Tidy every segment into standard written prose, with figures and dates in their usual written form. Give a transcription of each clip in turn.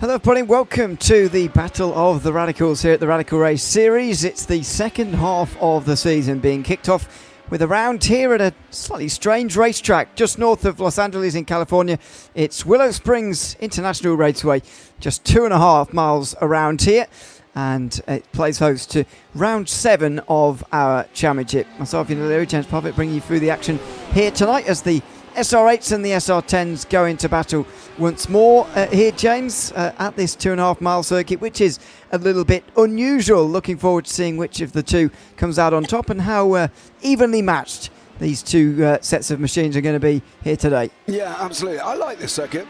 Hello everybody, welcome to the Battle of the Radicals here at the Radical Race Series. It's the second half of the season being kicked off with a round here at a slightly strange racetrack just north of Los Angeles in California. It's Willow Springs International Raceway, just 2.5 miles around here, and it plays host to round 7 of our championship. Myself, James Parfitt, bringing you through the action here tonight as the SR8s and the SR10s go into battle once more here, James, at this 2.5 mile circuit, which is a little bit unusual. Looking forward to seeing which of the two comes out on top and how evenly matched these two sets of machines are going to be here today. Yeah, absolutely. I like this circuit.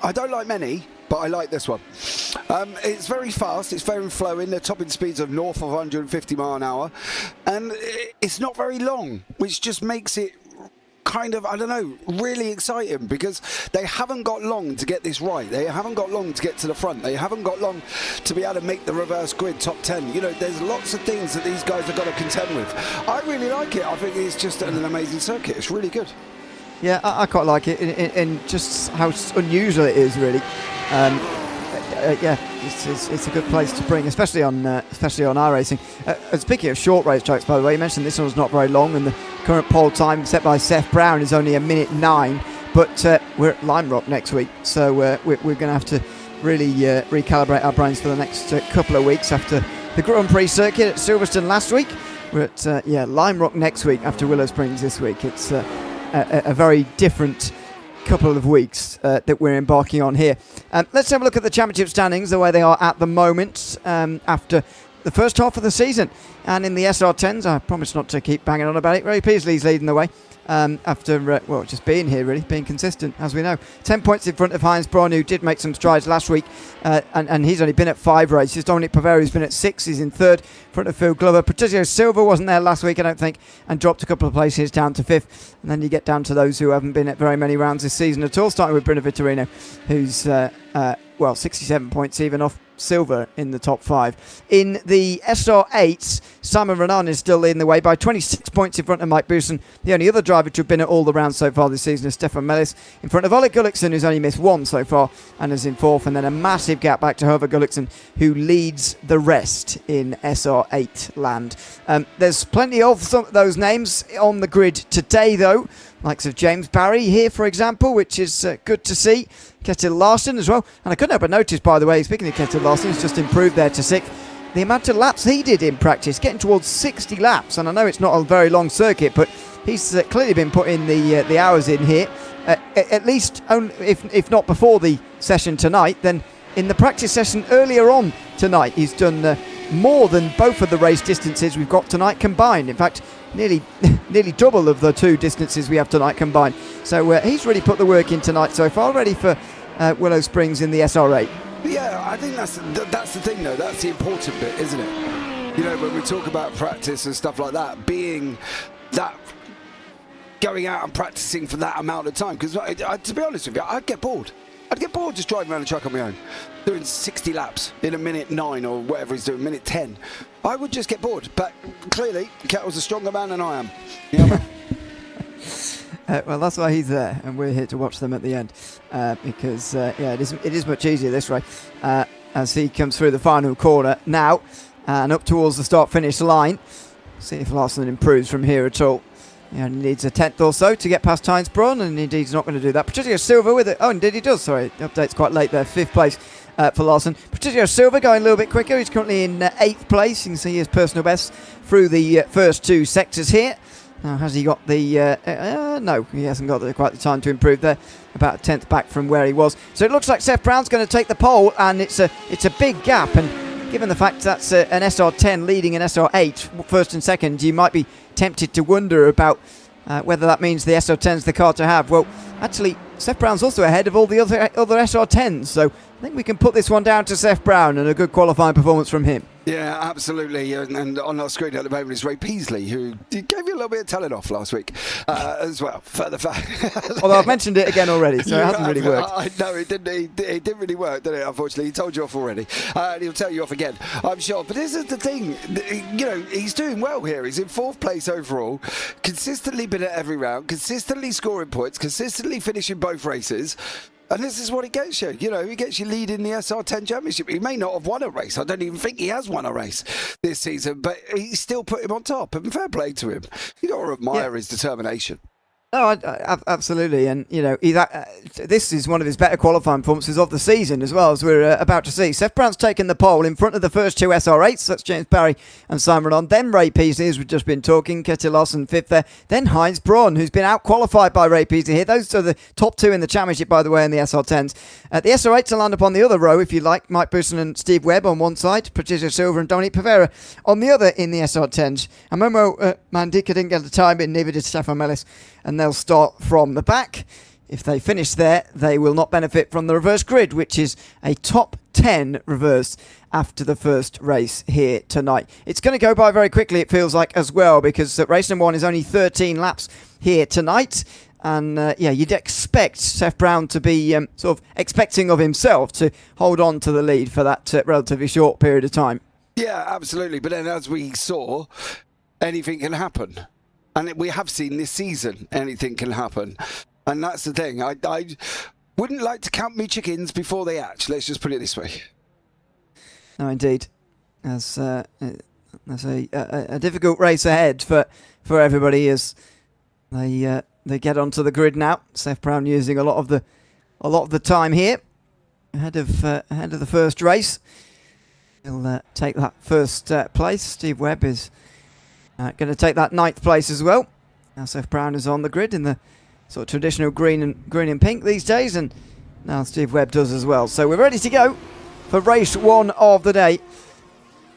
I don't like many, but I like this one. It's very fast, it's very flowing. The topping speeds of north of 150 mile an hour, and it's not very long, which just makes it kind of, I don't know, really exciting, because they haven't got long to get this right. They haven't got long to get to the front. They haven't got long to be able to make the reverse grid top 10. You know, there's lots of things that these guys have got to contend with. I really like it. I think it's just an amazing circuit. It's really good. Yeah, I quite like it, and just how unusual it is, really. Yeah, it's a good place to bring, especially on iRacing. Speaking of short race tracks, by the way, you mentioned this one's not very long, and the current pole time set by Seth Brown is only 1:09. But we're at Lime Rock next week, so we're going to have to really recalibrate our brains for the next couple of weeks after the Grand Prix circuit at Silverstone last week. We're at Lime Rock next week after Willow Springs this week. It's a very different couple of weeks that we're embarking on here. Let's have a look at the championship standings, the way they are at the moment after the first half of the season. And in the SR10s, I promise not to keep banging on about it, Ray Peasley's leading the way after just being here, really, being consistent, as we know. 10 points in front of Heinz Braun, who did make some strides last week, and he's only been at 5 races. Dominic Paveri's been at 6, he's in 3rd, in front of Phil Glover. Patricio Silva wasn't there last week, I don't think, and dropped a couple of places down to 5th. And then you get down to those who haven't been at very many rounds this season at all, starting with Bruno Vitorino, who's 67 points even off Silver in the top 5. In the SR8s, Simon Renan is still leading the way by 26 points in front of Mike Booson. The only other driver to have been at all the rounds so far this season is Stefan Mellis, in front of Oleg Gullikson, who's only missed 1 so far and is in 4th, and then a massive gap back to Hervé Gullikson, who leads the rest in SR8 land. There's plenty of some of those names on the grid today, though, likes of James Barry here, for example, which is good to see. Ketil Larsen as well. And I couldn't help but notice, by the way, speaking of Ketil Larsen, he's just improved there to 6th. The amount of laps he did in practice, getting towards 60 laps. And I know it's not a very long circuit, but he's clearly been putting the hours in here. At least, only, if not before the session tonight, then in the practice session earlier on tonight, he's done more than both of the race distances we've got tonight combined. In fact, nearly double of the 2 distances we have tonight combined. So he's really put the work in tonight so far, ready for Willow Springs in the SR8. Yeah, I think that's the thing, though. That's the important bit, isn't it? You know, when we talk about practice and stuff like that, being that, going out and practicing for that amount of time. Because to be honest with you, I'd get bored. I'd get bored just driving around the track on my own, doing 60 laps in 1:09 or whatever he's doing, 1:10. I would just get bored. But clearly, Kettle's a stronger man than I am. You know? Well, that's why he's there, and we're here to watch them at the end, because it is much easier this way as he comes through the final corner now and up towards the start-finish line. See if Larsen improves from here at all. Yeah, he needs a 10th or so to get past Heinz Braun, and indeed he's not going to do that. Patricio Silva with it. Oh, indeed he does. Sorry, the update's quite late there. 5th place for Larsen. Patricio Silva going a little bit quicker. He's currently in 8th place. You can see his personal best through the first 2 sectors here. Now, has he got the... no, he hasn't got quite the time to improve there. About a 10th back from where he was. So it looks like Seth Brown's going to take the pole, and it's a big gap. And given the fact that's an SR10 leading an SR8, first and second, you might be tempted to wonder about whether that means the SR10's the car to have. Well, actually, Seth Brown's also ahead of all the other SR10s. So I think we can put this one down to Seth Brown, and a good qualifying performance from him. Yeah, absolutely. And on our screen at the moment is Ray Peasley, who gave you a little bit of telling off last week as well. Further fact. Although I've mentioned it again already, so it hasn't really worked. No, it didn't really work, did it, unfortunately? He told you off already. And he'll tell you off again, I'm sure. But this is the thing. You know, he's doing well here. He's in 4th place overall, consistently been at every round, consistently scoring points, consistently finishing both races. And this is what he gets you. You know, he gets you lead in the SR10 Championship. He may not have won a race. I don't even think he has won a race this season, but he still put him on top. And fair play to him. You got to admire his determination. No, absolutely, and you know this is one of his better qualifying performances of the season as well, as we're about to see. Seth Brown's taken the pole in front of the first two SR8s. That's James Barry and Simon Renon. Then Ray Peasley, as we've just been talking. Ketil Larsen fifth there. Then Heinz Braun, who's been out qualified by Ray Peasley here. Those are the top two in the championship, by the way, in the SR10s. The SR8s will land up on the other row, if you like. Mike Busson and Steve Webb on one side, Patricio Silva and Dominic Pavera on the other in the SR10s. And Momo Mandika didn't get the time, but neither did Stefan Mellis. And they'll start from the back. If they finish there, they will not benefit from the reverse grid, which is a top 10 reverse after the first race here tonight. It's going to go by very quickly, it feels like, as well, because race number one is only 13 laps here tonight. And you'd expect Seth Brown to be sort of expecting of himself to hold on to the lead for that relatively short period of time. Yeah, absolutely. But then, as we saw, anything can happen. And we have seen this season, anything can happen. And that's the thing. I wouldn't like to count me chickens before they hatch. Let's just put it this way. No, indeed. There's a difficult race ahead for everybody as they get onto the grid now. Seth Brown using a lot of the time here ahead of the first race. He'll take that first place. Steve Webb is going to take that 9th place as well. Now Seth Brown is on the grid in the sort of traditional green and pink these days, and now Steve Webb does as well. So we're ready to go for race one of the day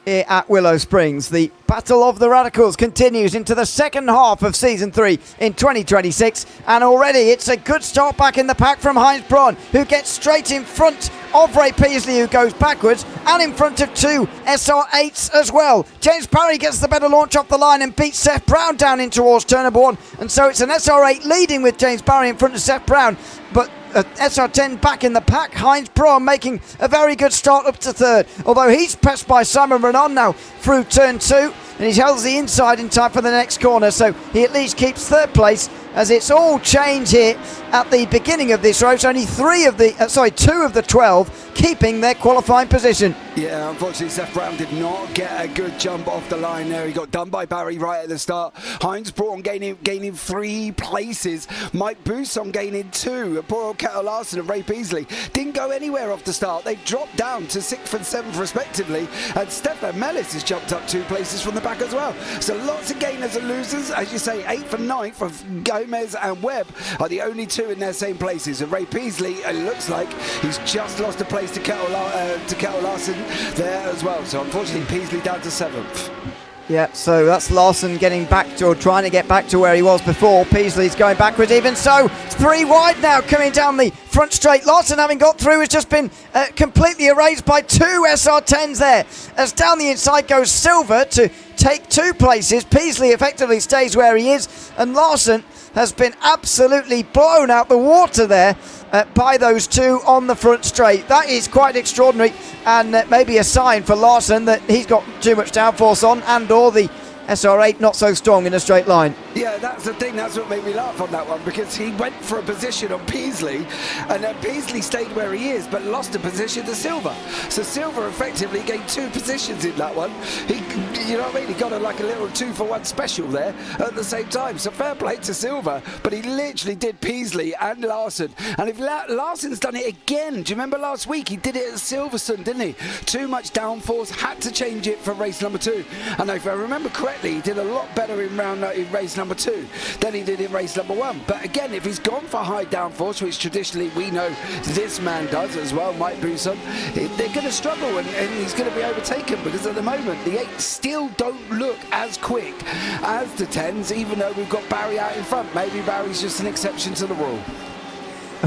here at Willow Springs. The Battle of the Radicals continues into the second half of Season 3 in 2026, and already it's a good start back in the pack from Heinz Braun, who gets straight in front of Ray Peasley, who goes backwards, and in front of two SR8s as well. James Parry gets the better launch off the line and beats Seth Brown down in towards turn number one, and so it's an SR8 leading with James Parry in front of Seth Brown, but SR10 back in the pack. Heinz Braun making a very good start up to third, although he's pressed by Simon Renon now through turn two, and he holds the inside in time for the next corner, so he at least keeps third place, as it's all change here at the beginning of this race. Only two of the 12 keeping their qualifying position. Yeah, unfortunately Seth Brown did not get a good jump off the line there. He got done by Barry right at the start. Heinz Braun gaining 3 places. Mike Busson gaining 2. Poor old Ketil Larsen and Ray Peasley didn't go anywhere off the start. They dropped down to 6th and 7th respectively, and Stefan Mellis has jumped up 2 places from the back as well. So lots of gainers and losers. As you say, 8th and 9th of Gomez and Webb are the only 2 in their same places. And Ray Peasley, it looks like he's just lost a place to Ketil Larsen there as well. So unfortunately Peasley down to 7th. Yeah, so that's Larsen getting back to, or trying to get back to where he was before. Peasley's going backwards even so. 3 wide now coming down the front straight. Larsen, having got through, has just been completely erased by 2 SR10s there. As down the inside goes Silva to take 2 places. Peasley effectively stays where he is, and Larsen has been absolutely blown out the water there by those 2 on the front straight. That is quite extraordinary, and maybe a sign for Larsen that he's got too much downforce on, and or the SR8 not so strong in a straight line. Yeah, that's the thing. That's what made me laugh on that one, because he went for a position on Peasley, and then Peasley stayed where he is but lost a position to Silva. So Silva effectively gained 2 positions in that one. You know what I mean? He got a little 2-for-1 special there at the same time. So fair play to Silva, but he literally did Peasley and Larsen. And if Larsen's done it again, do you remember last week he did it at Silverstone, didn't he? Too much downforce, had to change it for race number 2. And if I remember correctly, he did a lot better in race number 2 than he did in race number 1. But again, if he's gone for high downforce, which traditionally we know this man does as well, Mike Busson, they're going to struggle, and he's going to be overtaken, because at the moment the 8s still don't look as quick as the 10s, even though we've got Barry out in front. Maybe Barry's just an exception to the rule.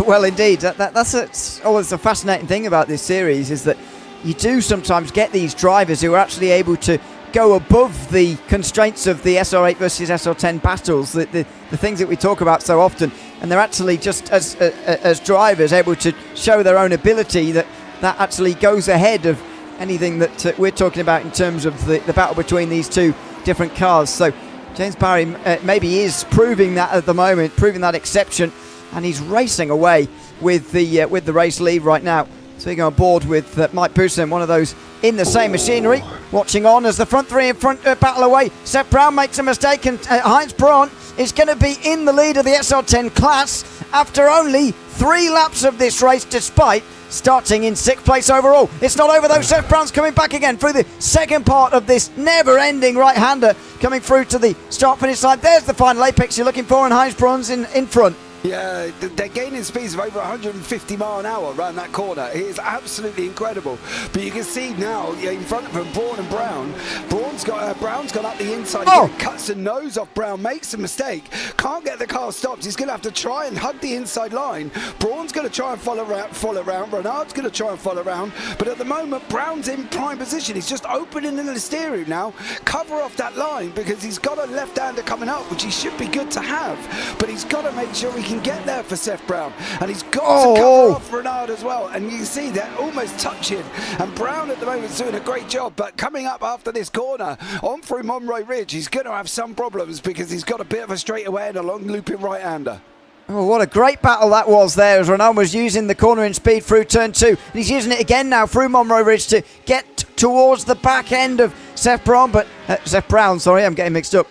Well, indeed, that's always the fascinating thing about this series, is that you do sometimes get these drivers who are actually able to go above the constraints of the SR8 versus SR10 battles, the things that we talk about so often, and they're actually just as drivers able to show their own ability that actually goes ahead of anything that we're talking about in terms of the battle between these 2 different cars. So James Barry maybe is proving that at the moment, proving that exception, and he's racing away with the race lead right now. So we go on board with Mike Boussin, one of those in the same machinery, watching on as the front three in front battle away. Seth Brown makes a mistake, and Heinz Braun is going to be in the lead of the SR10 class after only 3 laps of this race, despite starting in 6th place overall. It's not over though. Seth Brown's coming back again through the second part of this never-ending right-hander, coming through to the start-finish line. There's the final apex you're looking for, and Heinz Braun's in front. Yeah, they're gaining speeds of over 150 mile an hour around that corner. It is absolutely incredible. But you can see now, in front of them, Braun and Brown. Brown's gone up the inside. Oh. He cuts the nose off Brown, makes a mistake. Can't get the car stopped. He's going to have to try and hug the inside line. Braun's going to try and follow around. Renard's going to try and follow around. But at the moment, Brown's in prime position. He's just opening in the steering now. Cover off that line because he's got a left-hander coming up, which he should be good to have. But he's got to make sure he can get there for Seth Brown, and he's got to cover off Renard as well, and you see they're almost touching, and Brown at the moment is doing a great job, but coming up after this corner on through Monroe Ridge, he's going to have some problems because he's got a bit of a straightaway and a long looping right-hander. Oh, what a great battle that was there, as Renard was using the cornering speed through turn 2, and he's using it again now through Monroe Ridge to get towards the back end of Seth Brown, I'm getting mixed up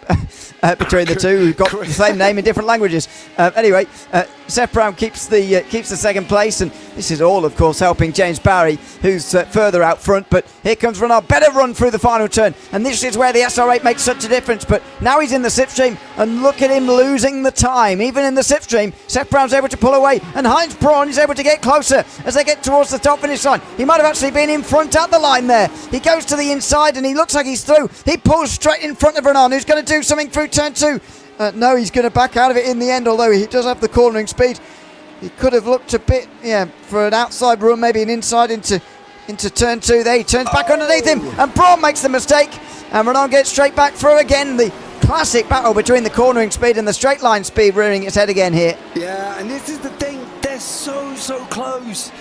between the two who've got the same name in different languages. Anyway, Seth Brown keeps the second place, and this is all, of course, helping James Barry, who's further out front. But here comes Renard, better run through the final turn, and this is where the SR8 makes such a difference. But now he's in the slipstream, and look at him losing the time. Even in the slipstream, Seth Brown's able to pull away, and Heinz Braun is able to get closer as they get towards the top finish line. He might have actually been in front at the line there. He goes to the inside, and he looks like he's through. He pulls straight in front of Renard, who's going to do something through turn 2. No, he's going to back out of it in the end, although he does have the cornering speed. He could have looked a bit, for an outside run, maybe an inside into turn 2 there. He turns back underneath him, and Braun makes the mistake, and Renard gets straight back through again. The classic battle between the cornering speed and the straight line speed rearing its head again here. Yeah, and this is the thing, they're so close,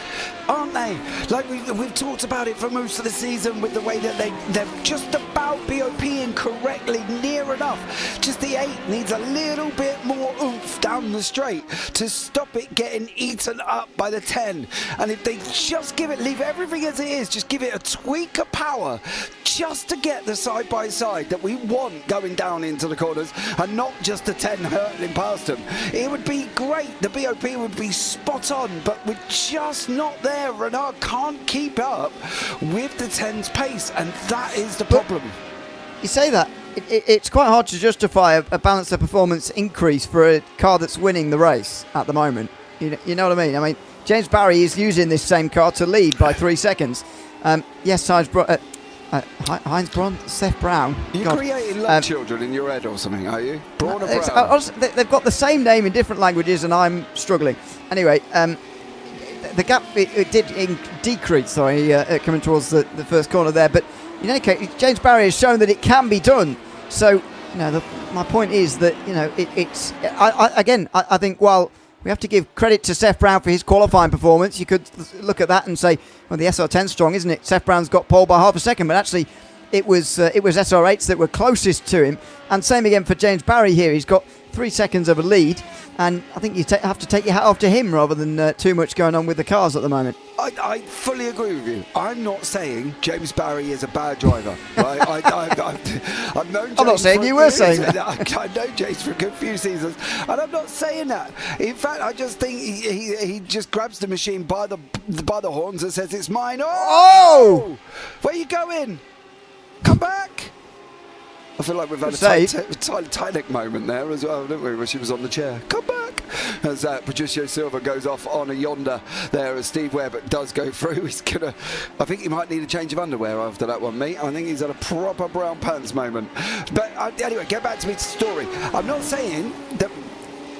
aren't they? Like we've talked about it for most of the season, with the way that they're just about BOPing correctly, near enough. Just the 8 needs a little bit more oomph down the straight to stop it getting eaten up by the 10. And if they just leave everything as it is, just give it a tweak of power, just to get the side-by-side that we want going down into the corners, and not just the 10 hurtling past them, it would be great. The BOP would be spot on, but we're just not there. Renard can't keep up with the 10's pace, and that is the problem. You say that, it's quite hard to justify a balance of performance increase for a car that's winning the race at the moment. You know what I mean? I mean, James Barry is using this same car to lead by 3 seconds. Yes, Heinz Braun, Seth Brown. You're creating love children in your head or something, are you? Braun or Brown? Honestly, they've got the same name in different languages, and I'm struggling. Anyway, the gap it did decrease. Coming towards the first corner there, but in any case, James Barry has shown that it can be done. So, my point is that I think while we have to give credit to Seth Brown for his qualifying performance, you could look at that and say, well, the SR10's strong, isn't it? Seth Brown's got pole by half a second, but actually it was SR8s that were closest to him. And same again for James Barry here. He's got 3 seconds of a lead, and I think you have to take your hat off to him rather than too much going on with the cars at the moment. I fully agree with you. I'm not saying James Barry is a bad driver. Right? I've known James. I'm not saying you were saying that. I know James for a good few seasons, and I'm not saying that. In fact, I just think he just grabs the machine by the horns and says, "It's mine." Oh! Where are you going? Come back. I feel like we've had a Titanic moment there as well, didn't we, where she was on the chair. Come back! As Patricio Silva goes off on a yonder there, as Steve Webb does go through. I think he might need a change of underwear after that one, mate. I think he's had a proper brown pants moment. But anyway, get back to me story. I'm not saying that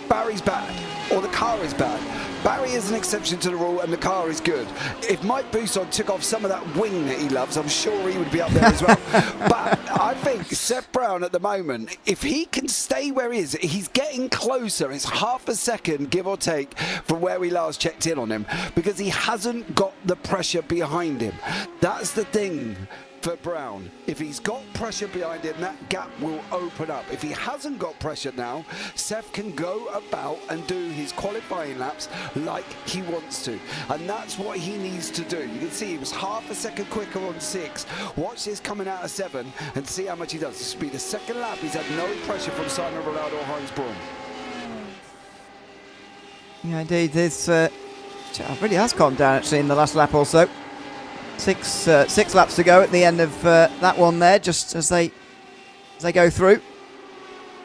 Barry's bad or the car is bad. Barry is an exception to the rule, and the car is good. If Mike Boussin took off some of that wing that he loves, I'm sure he would be up there as well. But I think Seth Brown at the moment, if he can stay where he is, he's getting closer. It's half a second, give or take, from where we last checked in on him, because he hasn't got the pressure behind him. That's the thing. for Brown. If he's got pressure behind him, that gap will open up. If he hasn't got pressure now, Seth can go about and do his qualifying laps like he wants to. And that's what he needs to do. You can see he was half a second quicker on 6. Watch this coming out of 7 and see how much he does. This will be the second lap. He's had no pressure from Simon Ronaldo or Heinz Braun. Yeah, indeed. This really has calmed down actually in the last lap or so. Six laps to go at the end of that one there, just as they go through.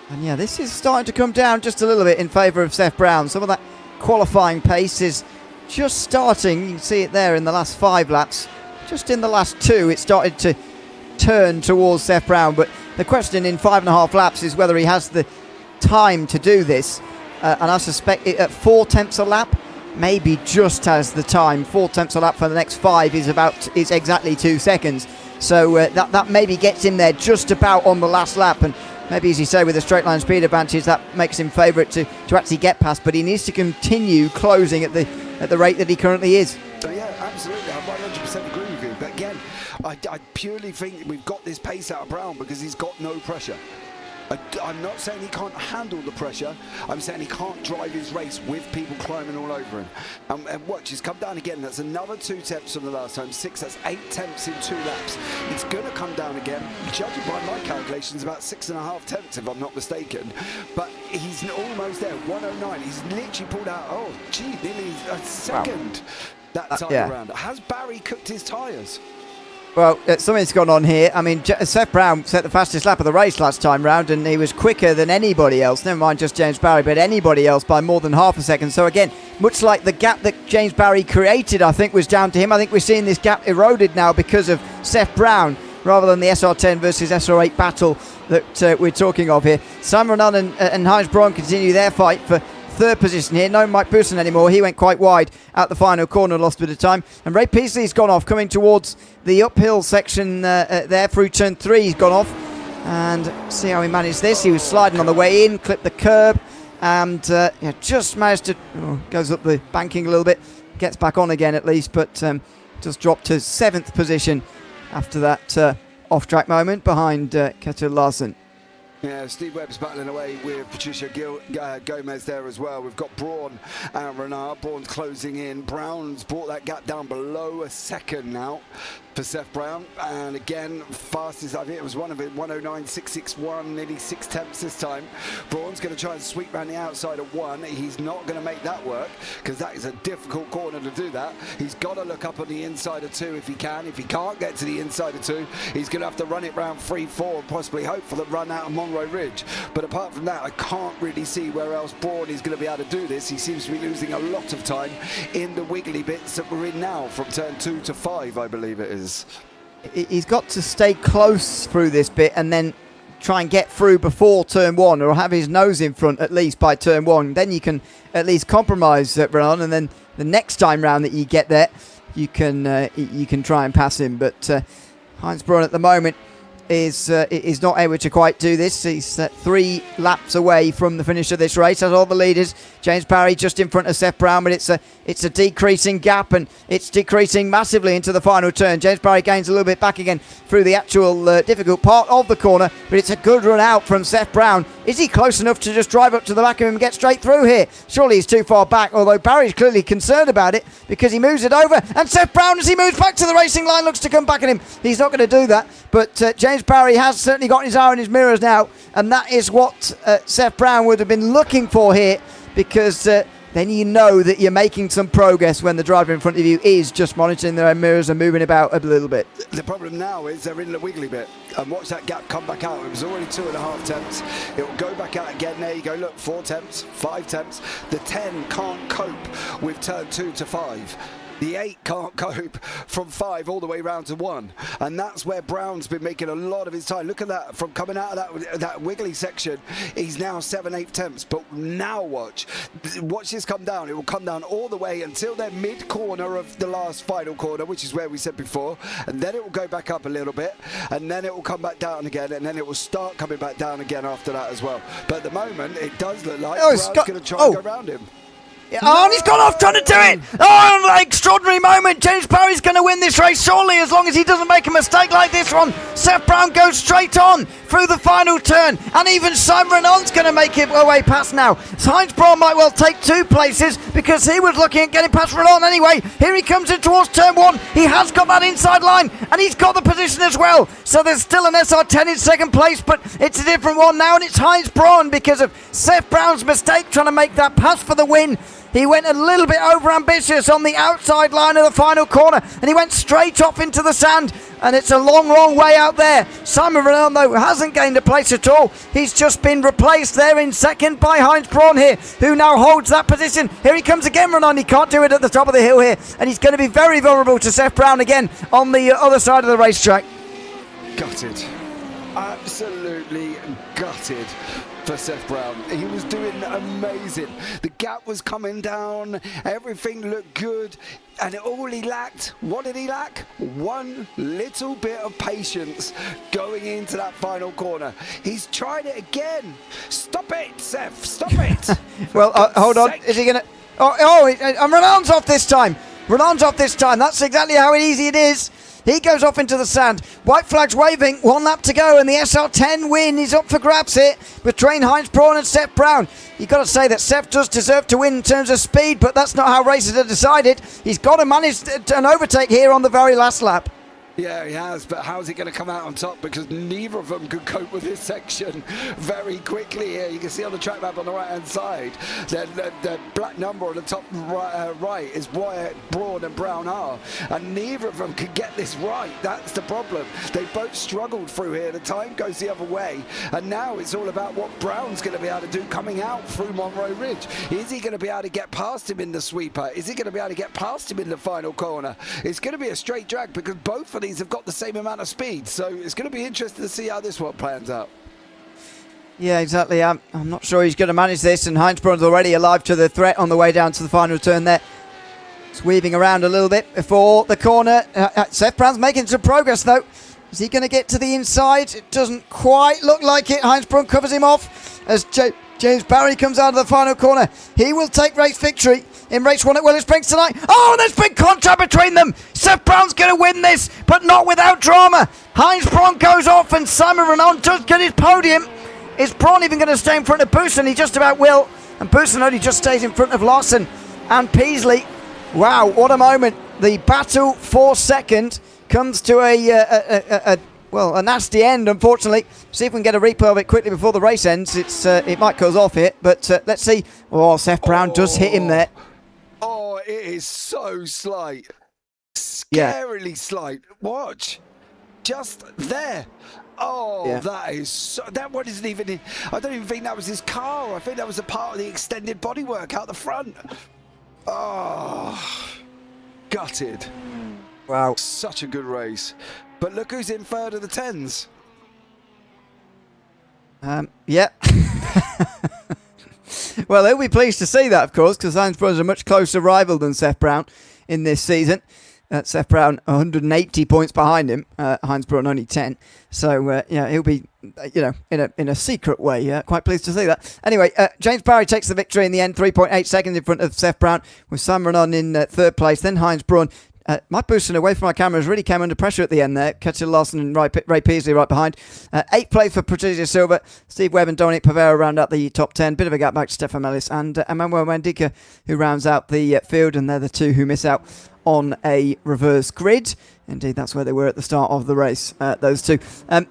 And yeah, this is starting to come down just a little bit in favour of Seth Brown. Some of that qualifying pace is just starting. You can see it there in the last 5 laps. Just in the last 2, it started to turn towards Seth Brown. But the question in 5.5 laps is whether he has the time to do this. And I suspect at 4 tenths a lap, maybe just has the time. 4 tenths a lap for the next 5 is exactly 2 seconds. So that maybe gets him there just about on the last lap. And maybe, as you say, with the straight line speed advantage, that makes him favourite to actually get past. But he needs to continue closing at the rate that he currently is. Yeah, absolutely. I 100% agree with you. But again, I purely think we've got this pace out of Brown because he's got no pressure. I'm not saying he can't handle the pressure. I'm saying he can't drive his race with people climbing all over him. And watch, he's come down again. That's another 2 tenths from the last time. 6, that's 8 tenths in 2 laps. It's going to come down again. Judging by my calculations, about 6.5 tenths, if I'm not mistaken. But he's almost there. 109. He's literally pulled out, nearly a second that time around. Has Barry cooked his tyres? Well, something's gone on here. I mean, Seth Brown set the fastest lap of the race last time round, and he was quicker than anybody else. Never mind just James Barry, but anybody else by more than half a second. So again, much like the gap that James Barry created, I think was down to him. I think we're seeing this gap eroded now because of Seth Brown, rather than the SR10 versus SR8 battle that we're talking of here. Sam Renan and Heinz Braun continue their fight for 3rd position here. No Mike Bousson anymore. He went quite wide out the final corner, lost a bit of time. And Ray Peasley's gone off, coming towards the uphill section there through turn 3. He's gone off. And see how he managed this. He was sliding on the way in, clipped the curb, and just managed to goes up the banking a little bit. Gets back on again at least, but just dropped to 7th position after that off-track moment behind Ketil Larsen. Yeah, Steve Webb's battling away with Patricia Gomez there as well. We've got Braun and Renard. Braun's closing in. Brown's brought that gap down below a second now for Seth Brown. And again, fastest, I think it was one of it, 109.661, nearly 6 tenths this time. Braun's going to try and sweep around the outside of 1. He's not going to make that work because that is a difficult corner to do that. He's got to look up on the inside of 2 if he can. If he can't get to the inside of 2, he's going to have to run it round 3, 4, and possibly hope for the run out of Monroe Ridge. But apart from that, I can't really see where else Braun is going to be able to do this. He seems to be losing a lot of time in the wiggly bits that we're in now from turn 2 to 5, I believe it is. He's got to stay close through this bit and then try and get through before turn 1, or have his nose in front at least by turn 1. Then you can at least compromise Renan, and then the next time round that you get there, you can try and pass him. But Heinz Braun at the moment is not able to quite do this. He's 3 laps away from the finish of this race, as all the leaders. James Barry just in front of Seth Brown, but it's a decreasing gap, and it's decreasing massively into the final turn. James Barry gains a little bit back again through the actual difficult part of the corner, but it's a good run out from Seth Brown. Is he close enough to just drive up to the back of him and get straight through here? Surely he's too far back, although Barry's clearly concerned about it because he moves it over, and Seth Brown, as he moves back to the racing line, looks to come back at him. He's not going to do that, but James Barry has certainly got his eye on his mirrors now, and that is what Seth Brown would have been looking for here, because then you know that you're making some progress when the driver in front of you is just monitoring their own mirrors and moving about a little bit. The problem now is they're in the wiggly bit, and watch that gap come back out. It was already 2.5 tenths. It will go back out again. There you go, look, 4 tenths, 5 tenths. The 10 can't cope with turn 2 to 5. The 8 can't cope from 5 all the way round to 1. And that's where Brown's been making a lot of his time. Look at that, from coming out of that wiggly section, he's now 7/8 tenths. But now watch this come down. It will come down all the way until they're mid-corner of the last final corner, which is where we said before. And then it will go back up a little bit. And then it will come back down again. And then it will start coming back down again after that as well. But at the moment, it does look like Brown's going to try and go around him. Yeah, and he's gone off trying to do it. Oh, extreme extraordinary moment. James Barry's going to win this race, surely, as long as he doesn't make a mistake like this one. Seth Brown goes straight on through the final turn, and even Simon Renon's going to make it away past now. Heinz Braun might well take 2 places because he was looking at getting past Renon anyway. Here he comes in towards turn 1. He has got that inside line, and he's got the position as well. So there's still an SR10 in second place, but it's a different one now, and it's Heinz Braun because of Seth Brown's mistake trying to make that pass for the win. He went a little bit over-ambitious on the outside line of the final corner, and he went straight off into the sand, and it's a long, long way out there. Simon Renon, though, hasn't gained a place at all. He's just been replaced there in second by Heinz Braun here, who now holds that position. Here he comes again, Renon. He can't do it at the top of the hill here, and he's going to be very vulnerable to Seth Brown again on the other side of the racetrack. Gutted. Absolutely gutted for Seth Brown. He was doing amazing. The gap was coming down, everything looked good, and all he lacked, what did he lack? One little bit of patience going into that final corner. He's tried it again. Stop it, Seth, stop it. Well, hold on, is he going to... and Renon's off this time. Renon's off this time. That's exactly how easy it is. He goes off into the sand. White flag's waving. 1 lap to go, and the SR10 win is up for grabs here between Heinz Braun and Seth Brown. You've got to say that Seth does deserve to win in terms of speed, but that's not how races are decided. He's got to manage an overtake here on the very last lap. Yeah, he has, but how's he going to come out on top? Because neither of them could cope with this section very quickly here. You can see on the track map on the right-hand side, the black number on the top right is where Braun and Brown are, and neither of them could get this right. That's the problem. They both struggled through here. The time goes the other way, and now it's all about what Brown's going to be able to do coming out through Monroe Ridge. Is he going to be able to get past him in the sweeper? Is he going to be able to get past him in the final corner? It's going to be a straight drag because both of these have got the same amount of speed, so it's going to be interesting to see how this one plans out. Yeah, exactly. I'm not sure he's going to manage this, and Heinz Braun's already alive to the threat on the way down to the final turn there. It's weaving around a little bit before the corner. Seth Brown's making some progress, though. Is he going to get to the inside? It doesn't quite look like it. Heinz Braun covers him off as James Barry comes out of the final corner. He will take race victory in race 1 at Willow Springs tonight. Oh, there's big contact between them. Seth Brown's going to win this, but not without drama. Heinz Braun goes off, and Simon Renon does get his podium. Is Braun even going to stay in front of Bousson? He just about will, and Bousson only just stays in front of Larson and Peasley. Wow, what a moment. The battle for second comes to a nasty end, unfortunately. See if we can get a replay of it quickly before the race ends. It might cause off it, but let's see. Oh, Seth Brown does hit him there. Oh, it is so slight. Scarily slight. Watch. Just there. Oh, yeah. That is so, that one isn't even in. I don't even think that was his car. I think that was a part of the extended bodywork out the front. Oh, gutted. Wow. Such a good race. But look who's in third of the 10s. Yeah. Well, he'll be pleased to see that, of course, because Heinz Braun is a much closer rival than Seth Brown in this season. Seth Brown 180 points behind him. Heinz Braun only 10. So he'll be, in a secret way, quite pleased to see that. Anyway, James Barry takes the victory in the end, 3.8 seconds in front of Seth Brown, with Simon Renon in third place. Then Heinz Braun. Mike Bousson, away from our cameras, really came under pressure at the end there. Ketchel Larson and Ray Peasley right behind. 8th place for Patricia Silva. Steve Webb and Dominic Pavera round out the top 10. Bit of a gap back to Stefan Mellis and Emmanuel Mandika, who rounds out the field, and they're the two who miss out on a reverse grid. Indeed, that's where they were at the start of the race, those two. A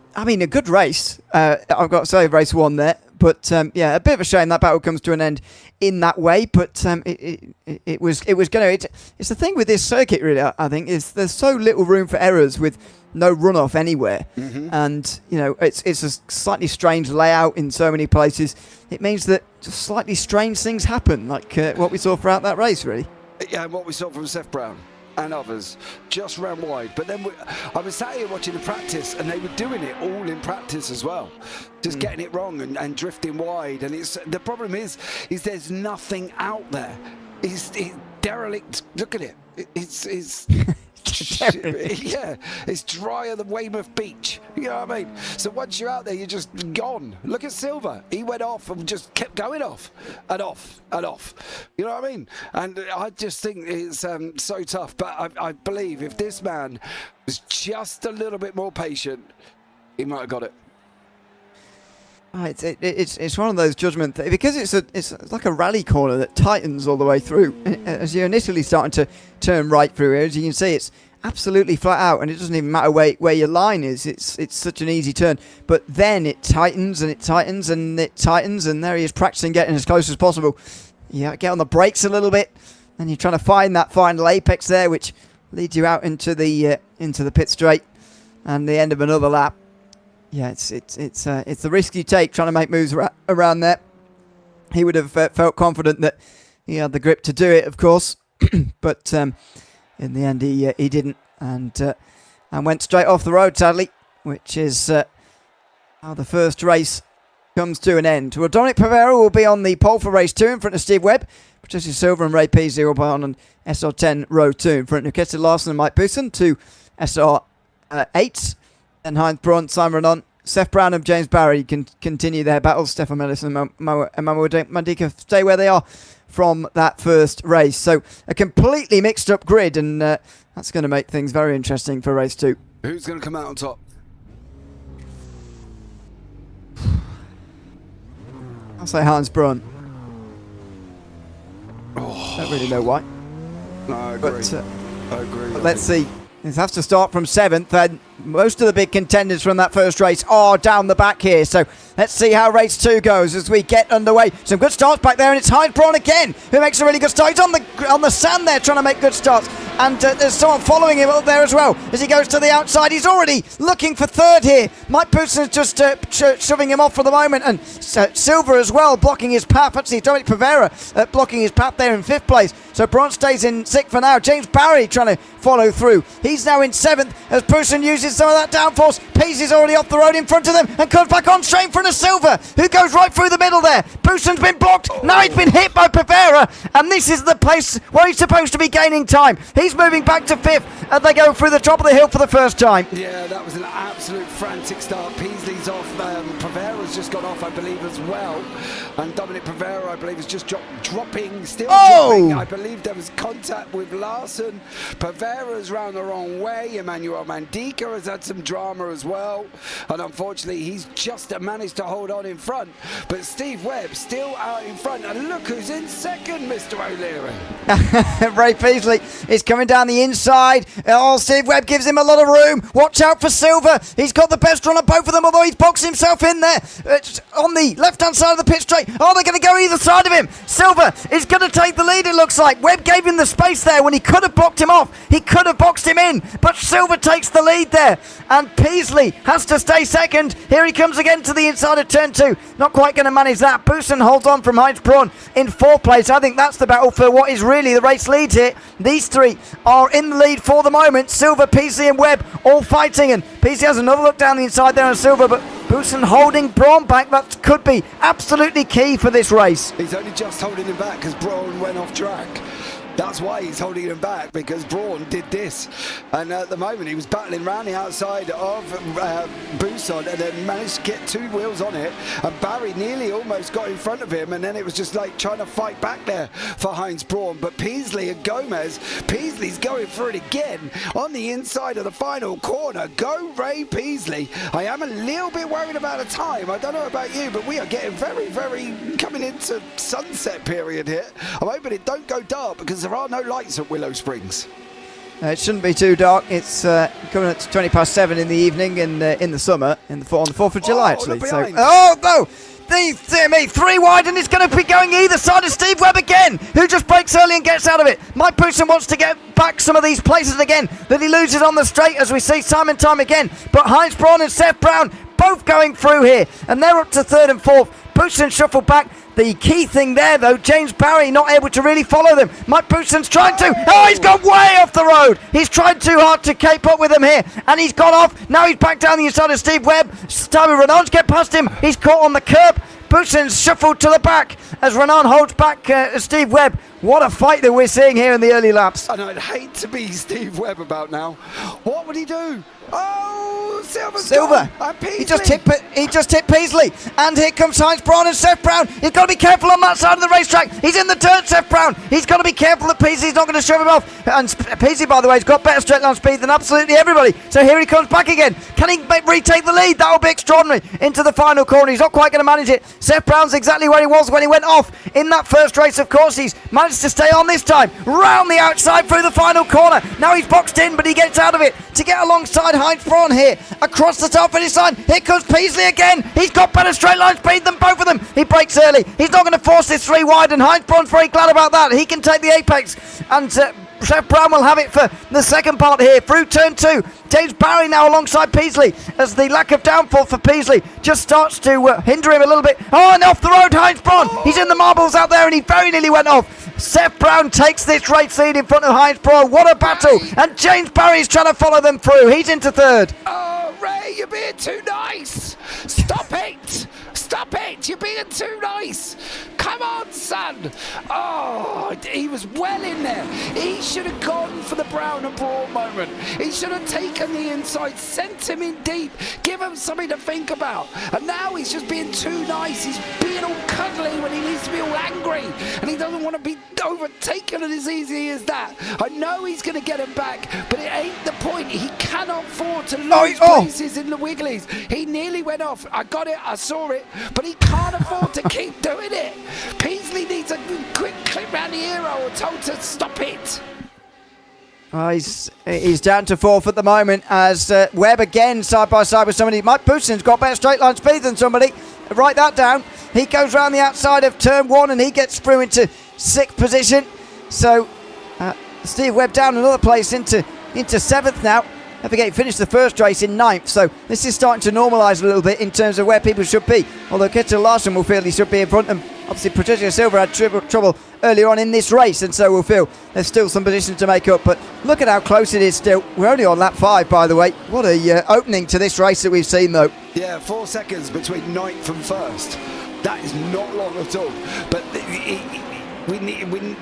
good race. I've got to say, race 1 there. But a bit of a shame that battle comes to an end in that way. But it was going to. It's the thing with this circuit, really. I think is there's so little room for errors with no runoff anywhere, and it's a slightly strange layout in so many places. It means that just slightly strange things happen, like what we saw throughout that race, really. Yeah, and what we saw from Seth Brown and others just ran wide. But then I was sat here watching the practice, and they were doing it all in practice as well, just getting it wrong and drifting wide. And the problem is there's nothing out there. It's derelict. Look at it. It's Yeah, it's drier than Weymouth Beach. You know what I mean? So once you're out there, you're just gone. Look at Silver. He went off and just kept going off and off and off. You know what I mean? And I just think it's so tough. But I believe if this man was just a little bit more patient, he might have got it. It's one of those judgment things, because it's like a rally corner that tightens all the way through. As you're initially starting to turn right through here, as you can see, it's absolutely flat out, and it doesn't even matter where your line is. It's such an easy turn, but then it tightens and it tightens and it tightens, and there he is practicing getting as close as possible. Yeah, get on the brakes a little bit, and you're trying to find that final apex there, which leads you out into the pit straight and the end of another lap. Yeah, it's the risk you take trying to make moves around there. He would have felt confident that he had the grip to do it, of course, but in the end he didn't, and went straight off the road, sadly, which is how the first race comes to an end. Well, Dominic Provera will be on the pole for race 2 in front of Steve Webb. Patricia Silver and Ray Peasley will be on SR10 row 2 in front of Nikita Larson and Mike Bousson to SR8. And Heinz Braun, Simon Renon, Seth Brown and James Barry can continue their battles. Stefan Mellis and Emmanuel Mandika stay where they are from that first race. So a completely mixed up grid, and that's going to make things very interesting for race 2. Who's going to come out on top? I'll say Heinz Braun. Oh. Don't really know why. No, I agree. I agree. But let's see. It has to start from 7th, and most of the big contenders from that first race are down the back here. So let's see how race 2 goes as we get underway. Some good starts back there, and it's Heinz Braun again who makes a really good start. He's on the sand there trying to make good starts, and there's someone following him up there as well as he goes to the outside. He's already looking for 3rd here. Mike Bouson's just shoving him off for the moment, and Silver as well blocking his path. Actually, Dominic Provera blocking his path there in 5th place. So Braun stays in 6th for now. James Barry trying to follow through. He's now in 7th as Bousson uses some of that downforce. Peasey's already off the road in front of them and comes back on straight in front of Silver, who goes right through the middle there. Bousson's been blocked. Now he's been hit by Provera, and this is the place where he's supposed to be gaining time. He's moving back to 5th as they go through the top of the hill for the first time. Yeah, that was an absolute frantic start. Peasley's off. Provera's just got off, I believe, as well. And Dominic Provera, I believe, is just dropping, still dropping. I believe there was contact with Larson. Provera's round the wrong way. Emmanuel Mandika has had some drama as well. And unfortunately, he's just managed to hold on in front. But Steve Webb still out in front. And look who's in 2nd, Mr. O'Leary. Ray Peasley is coming down the inside. Steve Webb gives him a lot of room. Watch out for Silver. He's got the best run of both of them, although he's boxed himself in there. On the left-hand side of the pit straight. Oh, they're going to go either side of him. Silver is going to take the lead, it looks like. Webb gave him the space there when he could have blocked him off. He could have boxed him in, but Silver takes the lead there. And Peasley has to stay 2nd. Here he comes again to the inside of turn 2. Not quite going to manage that. Bousson holds on from Heinz Braun in 4th place. I think that's the battle for what is really the race lead here. These 3 are in the lead for the moment. Silver, Peasley and Webb all fighting, and Peasley has another look down the inside there on Silver, but Bousson holding Braun back. That could be absolutely key for this race. He's only just holding him back because Braun went off track. That's why he's holding him back, because Braun did this. And at the moment, he was battling around the outside of Bousson and then managed to get 2 wheels on it. And Barry nearly almost got in front of him. And then it was just like trying to fight back there for Heinz Braun. But Peasley and Gomez, Peasley's going for it again on the inside of the final corner. Go Ray Peasley. I am a little bit worried about the time. I don't know about you, but we are getting very, very coming into sunset period here. I'm hoping it don't go dark, because there are no lights at Willow Springs. It shouldn't be too dark. It's coming at 20 past 7 in the evening in the summer, on the 4th of July, actually. So, no! 3 wide, and it's going to be going either side of Steve Webb again, who just breaks early and gets out of it. Mike Bousson wants to get back some of these places again that he loses on the straight, as we see time and time again. But Heinz Braun and Seth Brown both going through here, and they're up to 3rd and 4th. Bousson shuffled back. The key thing there, though, James Barry not able to really follow them. Mike Bousson's trying to. Oh, he's gone way off the road. He's tried too hard to keep up with them here, and he's gone off. Now he's back down the inside of Steve Webb. Simon Renon's get past him. He's caught on the curb. Bousson's shuffled to the back as Renon holds back Steve Webb. What a fight that we're seeing here in the early laps. And I'd hate to be Steve Webb about now. What would he do? Oh, Silver. He just hit Peasley. And here comes Heinz Braun and Seth Brown. He's got to be careful on that side of the racetrack. He's in the turn, Seth Brown. He's got to be careful that Peasley's not going to shove him off. And Peasley, by the way, has got better straight line speed than absolutely everybody. So here he comes back again. Can he retake the lead? That will be extraordinary. Into the final corner. He's not quite going to manage it. Seth Brown's exactly where he was when he went off in that first race. Of course, he's managed to stay on this time. Round the outside through the final corner. Now he's boxed in, but he gets out of it to get alongside Heinz Braun here. Across the top finish line. Here comes Peasley again. He's got better straight line speed than both of them. He breaks early. He's not going to force this 3 wide, and Heinz Braun's very glad about that. He can take the apex, and Seth Brown will have it for the second part here through turn 2. James Barry now alongside Peasley as the lack of downfall for Peasley just starts to hinder him a little bit. Oh, and off the road, Heinz Braun. He's in the marbles out there, and he very nearly went off. Seth Brown takes this race lead in front of Heinz Braun. What a battle. And James Barry's trying to follow them through. He's into third. Oh, Ray, you're being too nice. Stop it. Stop it. You're being too nice. Come on, son. Oh, he was well in there. He should have gone for the Brown and Braun moment. He should have taken the inside, sent him in deep, give him something to think about. And now he's just being too nice. He's being all cuddly when he needs to be all angry. And he doesn't want to be overtaken as easy as that. I know he's going to get him back, but it ain't the point. He cannot afford to lose places in the Wigglies. He nearly went off. I got it. I saw it. But he can't afford to keep doing it. Peasley needs a quick clip round the ear or told to stop it. He's down to 4th at the moment as Webb again side by side with somebody. Mike Boussin's got better straight line speed than somebody. Write that down. He goes round the outside of turn 1 and he gets through into 6th position. So Steve Webb down another place into 7th now. Don't forget, he finished the first race in 9th, so this is starting to normalise a little bit in terms of where people should be. Although Kjetil Larsen will feel he should be in front of him. Obviously, Patricio Silva had trouble earlier on in this race, and so we'll feel there's still some positions to make up. But look at how close it is still. We're only on lap 5, by the way. What a opening to this race that we've seen, though. Yeah, 4 seconds between 9th and 1st. That is not long at all. But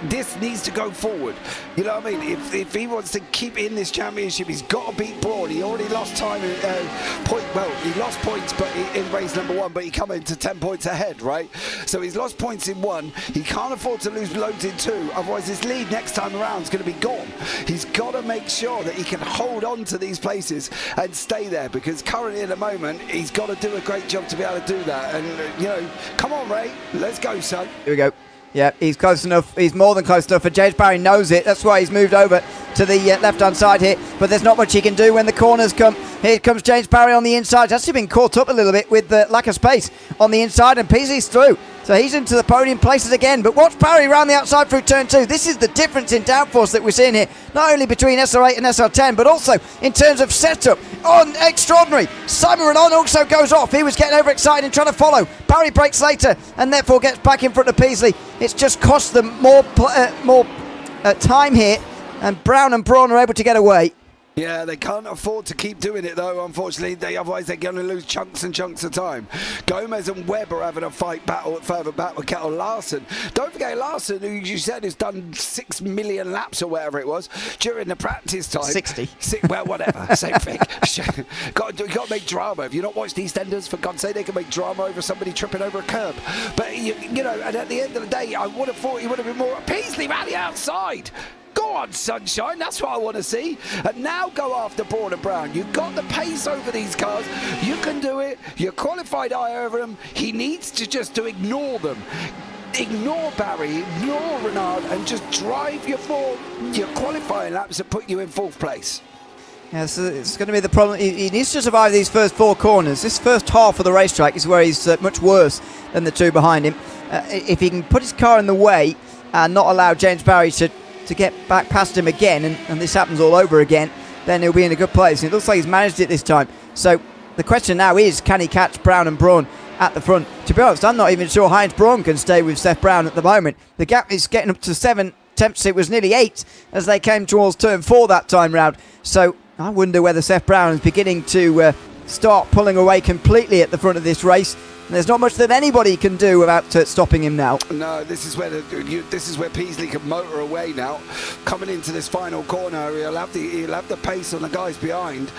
this needs to go forward. You know what I mean? If he wants to keep in this championship, he's got to beat Braun. He already lost time. He lost points, but in race number 1, but he come into 10 points ahead, right? So he's lost points in 1. He can't afford to lose loads in 2. Otherwise, his lead next time around is going to be gone. He's got to make sure that he can hold on to these places and stay there, because currently at the moment he's got to do a great job to be able to do that. And come on, Ray, let's go, son. Here we go. Yeah, he's close enough. He's more than close enough, and James Barry knows it. That's why he's moved over to the left-hand side here. But there's not much he can do when the corners come. Here comes James Barry on the inside. He's actually been caught up a little bit with the lack of space on the inside, and Peasley's through. So he's into the podium places again. But watch Barry round the outside through turn 2. This is the difference in downforce that we're seeing here. Not only between SR8 and SR10, but also in terms of setup. Extraordinary. Simon Renan also goes off. He was getting overexcited and trying to follow. Barry breaks later and therefore gets back in front of Peasley. It's just cost them more time here. And Brown and Braun are able to get away. Yeah, they can't afford to keep doing it, though, unfortunately. Otherwise, they're going to lose chunks and chunks of time. Gomez and Webb are having a further back with Kjetil Larsen. Don't forget Larsen, who you said has done 6 million laps or whatever it was during the practice time. 60. Well, whatever, same thing. got to make drama. If you've not watched EastEnders, for God's sake, they can make drama over somebody tripping over a curb. But, and at the end of the day, I would have thought he would have been more Peasley around the outside. Go on, sunshine, that's what I want to see. And now go after Braun and Brown. You've got the pace over these cars. You can do it. You're qualified high over them. He needs to just ignore them. Ignore Barry, ignore Renard, and just drive your qualifying laps that put you in 4th place. Yeah, so it's going to be the problem. He needs to survive these first 4 corners. This first half of the racetrack is where he's much worse than the 2 behind him. If he can put his car in the way and not allow James Barry to get back past him again, and this happens all over again, then he'll be in a good place. And it looks like he's managed it this time. So the question now is, can he catch Brown and Braun at the front? To be honest, I'm not even sure Heinz Braun can stay with Seth Brown at the moment. The gap is getting up to 7 attempts. It was nearly 8 as they came towards turn 4 that time round. So I wonder whether Seth Brown is beginning to start pulling away completely at the front of this race. And there's not much that anybody can do about stopping him now. No, this is where Peasley can motor away now. Coming into this final corner, he'll have the pace on the guys behind.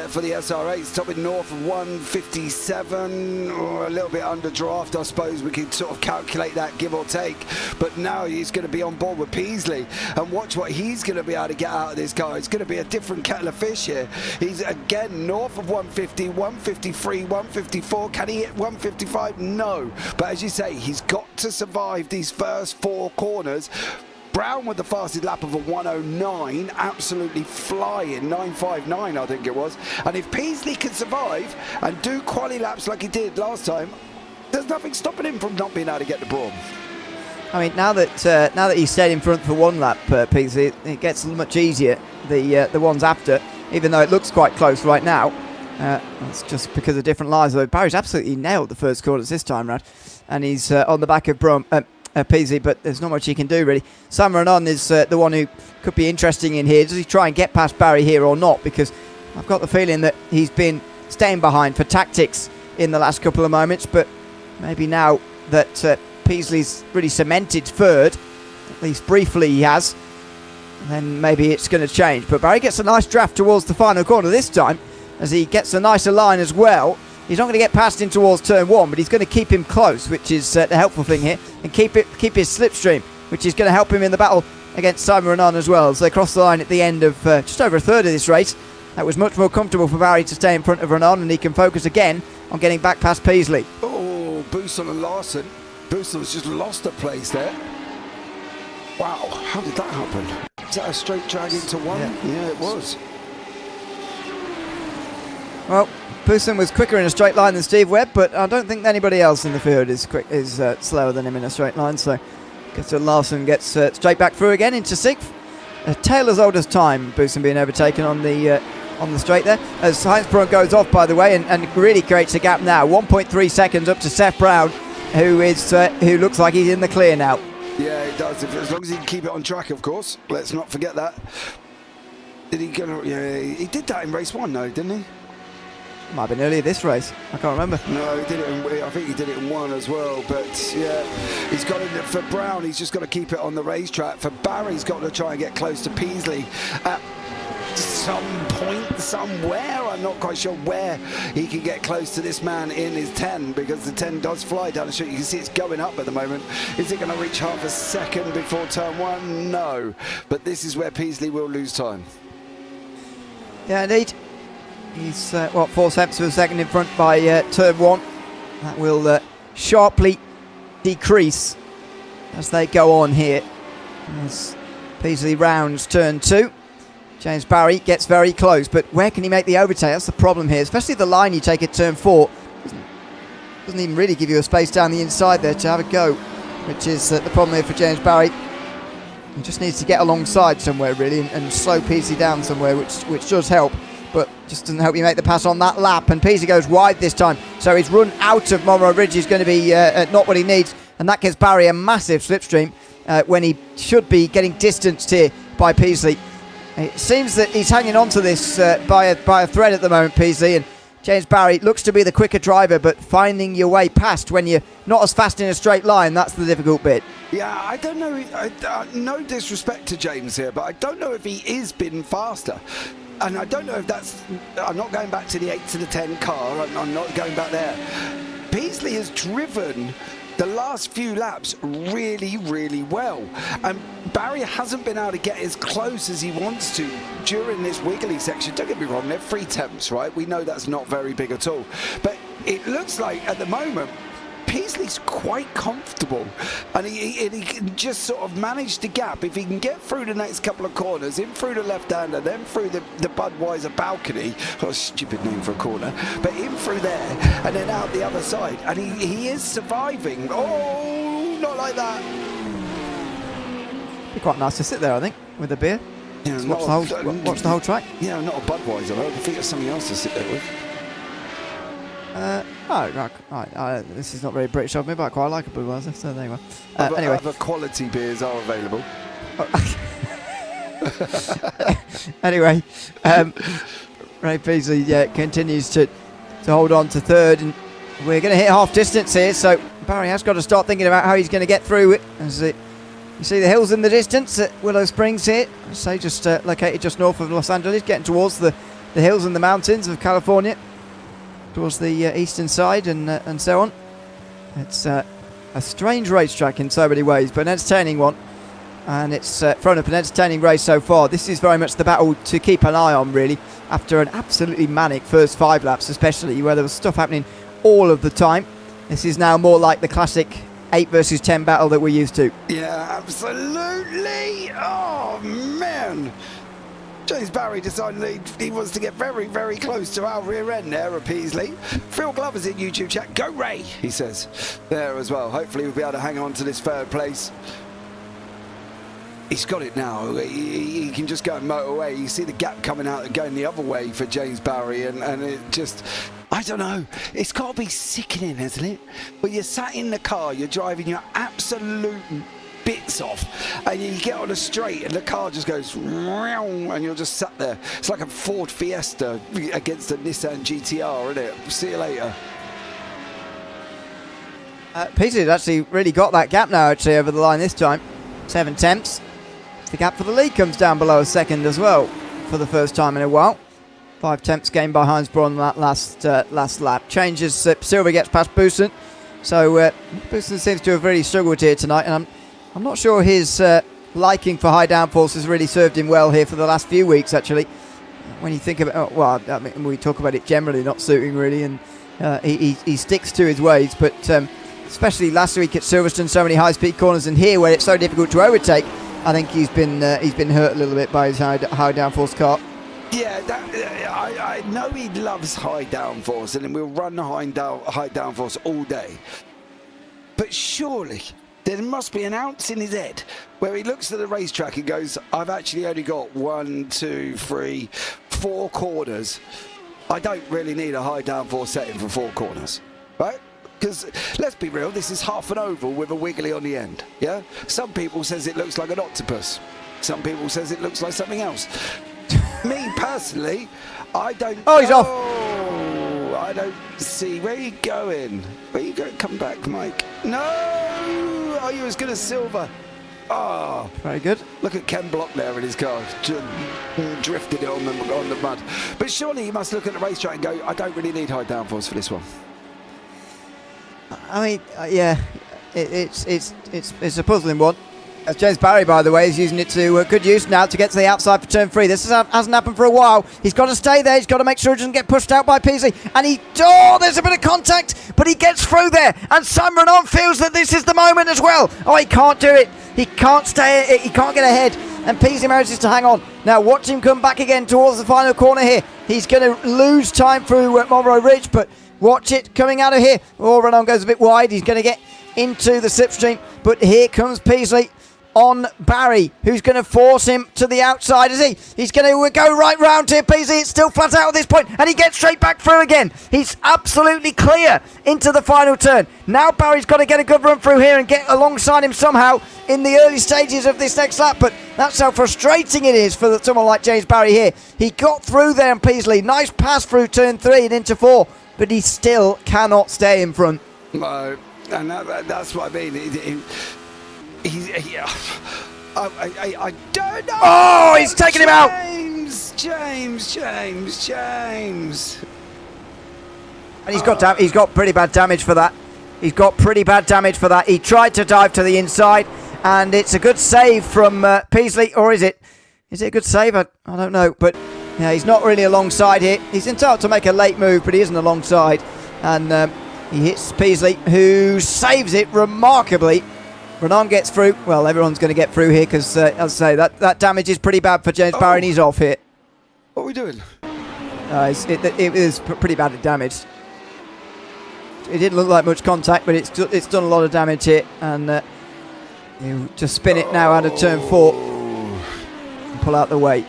For the SR8, stopping north of 157, or a little bit under draft, I suppose we can sort of calculate that, give or take. But now he's going to be on board with Peasley, and watch what he's going to be able to get out of this car. It's going to be a different kettle of fish here. He's again north of 150, 153, 154. Can he hit 155? No. But as you say, he's got to survive these first 4 corners. Brown with the fastest lap of a 109, absolutely flying, 959 I think it was. And if Peasley can survive and do quali laps like he did last time, there's nothing stopping him from not being able to get the Brawn. I mean, now that he's stayed in front for 1 lap, Peasley, it gets much easier, the ones after, even though it looks quite close right now. That's just because of different lines, though. Barry's absolutely nailed the first corners this time round, and he's on the back of Peasley, but there's not much he can do really. Sam Renan is the one who could be interesting in here. Does he try and get past Barry here or not? Because I've got the feeling that he's been staying behind for tactics in the last couple of moments, but maybe now that Peasley's really cemented third, at least briefly he has, then maybe it's going to change. But Barry gets a nice draft towards the final corner this time, as he gets a nicer line as well. He's not going to get past him towards turn 1, but he's going to keep him close, which is the helpful thing here, and keep his slipstream, which is going to help him in the battle against Simon Renan as well. So they cross the line at the end of just over a third of this race. That was much more comfortable for Barry to stay in front of Renan, and he can focus again on getting back past Peasley. Oh, Bousson and Larson. Bousson's just lost the place there. Wow, how did that happen? Is that a straight drag into 1? Yeah, it was. Well, Bousson was quicker in a straight line than Steve Webb, but I don't think anybody else in the field is slower than him in a straight line. So Larson gets straight back through again into 6th. Taylor's oldest time, Bousson being overtaken on the straight there. As Heinz Braun goes off, by the way, and really creates a gap now. 1.3 seconds up to Seth Brown, who looks like he's in the clear now. Yeah, he does. As long as he can keep it on track, of course. Let's not forget that. Did he go? Yeah, he did that in race 1, though, didn't he? Might have been earlier this race. I can't remember. No, he did it. I think he did it in 1 as well. But yeah, he's got it for Brown. He's just got to keep it on the racetrack. For Barry, he's got to try and get close to Peasley at some point somewhere. I'm not quite sure where he can get close to this man in his 10, because the 10 does fly down the street. You can see it's going up at the moment. Is it going to reach half a second before turn 1? No. But this is where Peasley will lose time. Yeah, indeed. He's 4/7 of a second in front by turn 1. That will sharply decrease as they go on here. As Peasley rounds turn 2. James Barry gets very close, but where can he make the overtake? That's the problem here, especially the line you take at turn 4. Doesn't even really give you a space down the inside there to have a go, which is the problem here for James Barry. He just needs to get alongside somewhere really and slow Peasley down somewhere, which does help, but just doesn't help you make the pass on that lap. And Peasley goes wide this time, so his run out of Monroe Ridge is going to be not what he needs, and that gives Barry a massive slipstream when he should be getting distanced here by Peasley. It seems that he's hanging on to this by a thread at the moment, Peasley, and James Barry looks to be the quicker driver, but finding your way past when you're not as fast in a straight line, that's the difficult bit. Yeah, I don't know. No disrespect to James here, but I don't know if he is been faster. And I don't know if that's... I'm not going back to the 8 to the 10 car. I'm not going back there. Peasley has driven the last few laps really, really well. And Barry hasn't been able to get as close as he wants to during this wiggly section. Don't get me wrong, they're 3 tenths, right? We know that's not very big at all. But it looks like, at the moment, Peasley's quite comfortable, and he can just sort of manage the gap. If he can get through the next couple of corners, in through the left-hander, then through the Budweiser balcony, a stupid name for a corner, but in through there, and then out the other side, and he is surviving. Oh, not like that. Be quite nice to sit there, I think, with a beer. Yeah, watch the whole track. Yeah, not a Budweiser. I think it's something else to sit there with. This is not very British of me, but I quite like a Budweiser, so there you go. Anyway. Other quality beers are available. Anyway, Ray Peasley continues to hold on to third, and we're going to hit half distance here, so Barry has got to start thinking about how he's going to get through it. As you see the hills in the distance at Willow Springs here, so just located just north of Los Angeles, getting towards the hills and the mountains of California, towards the eastern side and so on. It's a strange racetrack in so many ways, but an entertaining one. And it's thrown up an entertaining race so far. This is very much the battle to keep an eye on, really, after an absolutely manic first 5 laps, especially where there was stuff happening all of the time. This is now more like the classic 8 versus 10 battle that we're used to. Yeah, absolutely. Oh, man. James Barry decided he wants to get very, very close to our rear end there at Peasley. Phil Glover's in YouTube chat. Go Ray, he says there as well. Hopefully we'll be able to hang on to this 3rd place. He's got it now. He can just go and motor away. You see the gap coming out and going the other way for James Barry, and it just, I don't know. It's got to be sickening, hasn't it? When you're sat in the car, you're driving your absolute bits off, and you get on a straight, and the car just goes, and you're just sat there. It's like a Ford Fiesta against a Nissan GTR, isn't it? See you later. Peter's actually really got that gap now, actually, over the line this time. 7 tenths. The gap for the lead comes down below a second as well for the first time in a while. 5 tenths gained by Heinsborough on that last lap. Changes, Silver gets past Boosen. So Boosen seems to have really struggled here tonight, and I'm not sure his liking for high downforce has really served him well here for the last few weeks, actually. When you think about, well, I mean, we talk about it generally not suiting really, and he sticks to his ways, but especially last week at Silverstone, so many high-speed corners, and here where it's so difficult to overtake, I think he's been hurt a little bit by his high downforce car. Yeah, I know he loves high downforce, and we'll run high downforce all day. But surely there must be an ounce in his head where he looks at the racetrack and goes, I've actually only got 1, 2, 3, 4 corners. I don't really need a high downforce setting for 4 corners, right? Because let's be real, this is half an oval with a wiggly on the end. Yeah. Some people says it looks like an octopus. Some people says it looks like something else. Me personally, I don't. Oh, he's off. I don't see where you going. Where you going? Come back, Mike. No. Oh, you was gonna Silver. Oh, very good. Look at Ken Block there in his car, drifted it on the mud. But surely you must look at the racetrack and go, I don't really need high downforce for this one. I mean, yeah, it's a puzzling one. As James Barry, by the way, is using it to good use now to get to the outside for turn 3. This hasn't happened for a while. He's got to stay there. He's got to make sure he doesn't get pushed out by Peasley. And there's a bit of contact, but he gets through there. And Sam Renan feels that this is the moment as well. Oh, he can't do it. He can't stay. He can't get ahead. And Peasley manages to hang on. Now watch him come back again towards the final corner here. He's going to lose time through Marlborough Ridge, but watch it coming out of here. Oh, Renan goes a bit wide. He's going to get into the slipstream, but here comes Peasley on Barry, who's going to force him to the outside, is he? He's going to go right round here, Peasley. It's still flat out at this point, and he gets straight back through again. He's absolutely clear into the final turn. Now Barry's got to get a good run through here and get alongside him somehow in the early stages of this next lap, but that's how frustrating it is for someone like James Barry here. He got through there, and Peasley, nice pass through turn 3 and into 4, but he still cannot stay in front. No, and that's what I mean. I don't know. Oh, he's taking him out. James. And he's got pretty bad damage for that. He tried to dive to the inside, and it's a good save from Peasley, or is it? Is it a good save? I don't know, but yeah, he's not really alongside here. He's entitled to make a late move, but he isn't alongside, and he hits Peasley, who saves it remarkably. Renan gets through. Well, everyone's going to get through here because, as I say, that damage is pretty bad for James Barry, and he's off here. What are we doing? It is pretty bad damage. It didn't look like much contact, but it's done a lot of damage here, and you just spin it now out of turn 4 and pull out the weight.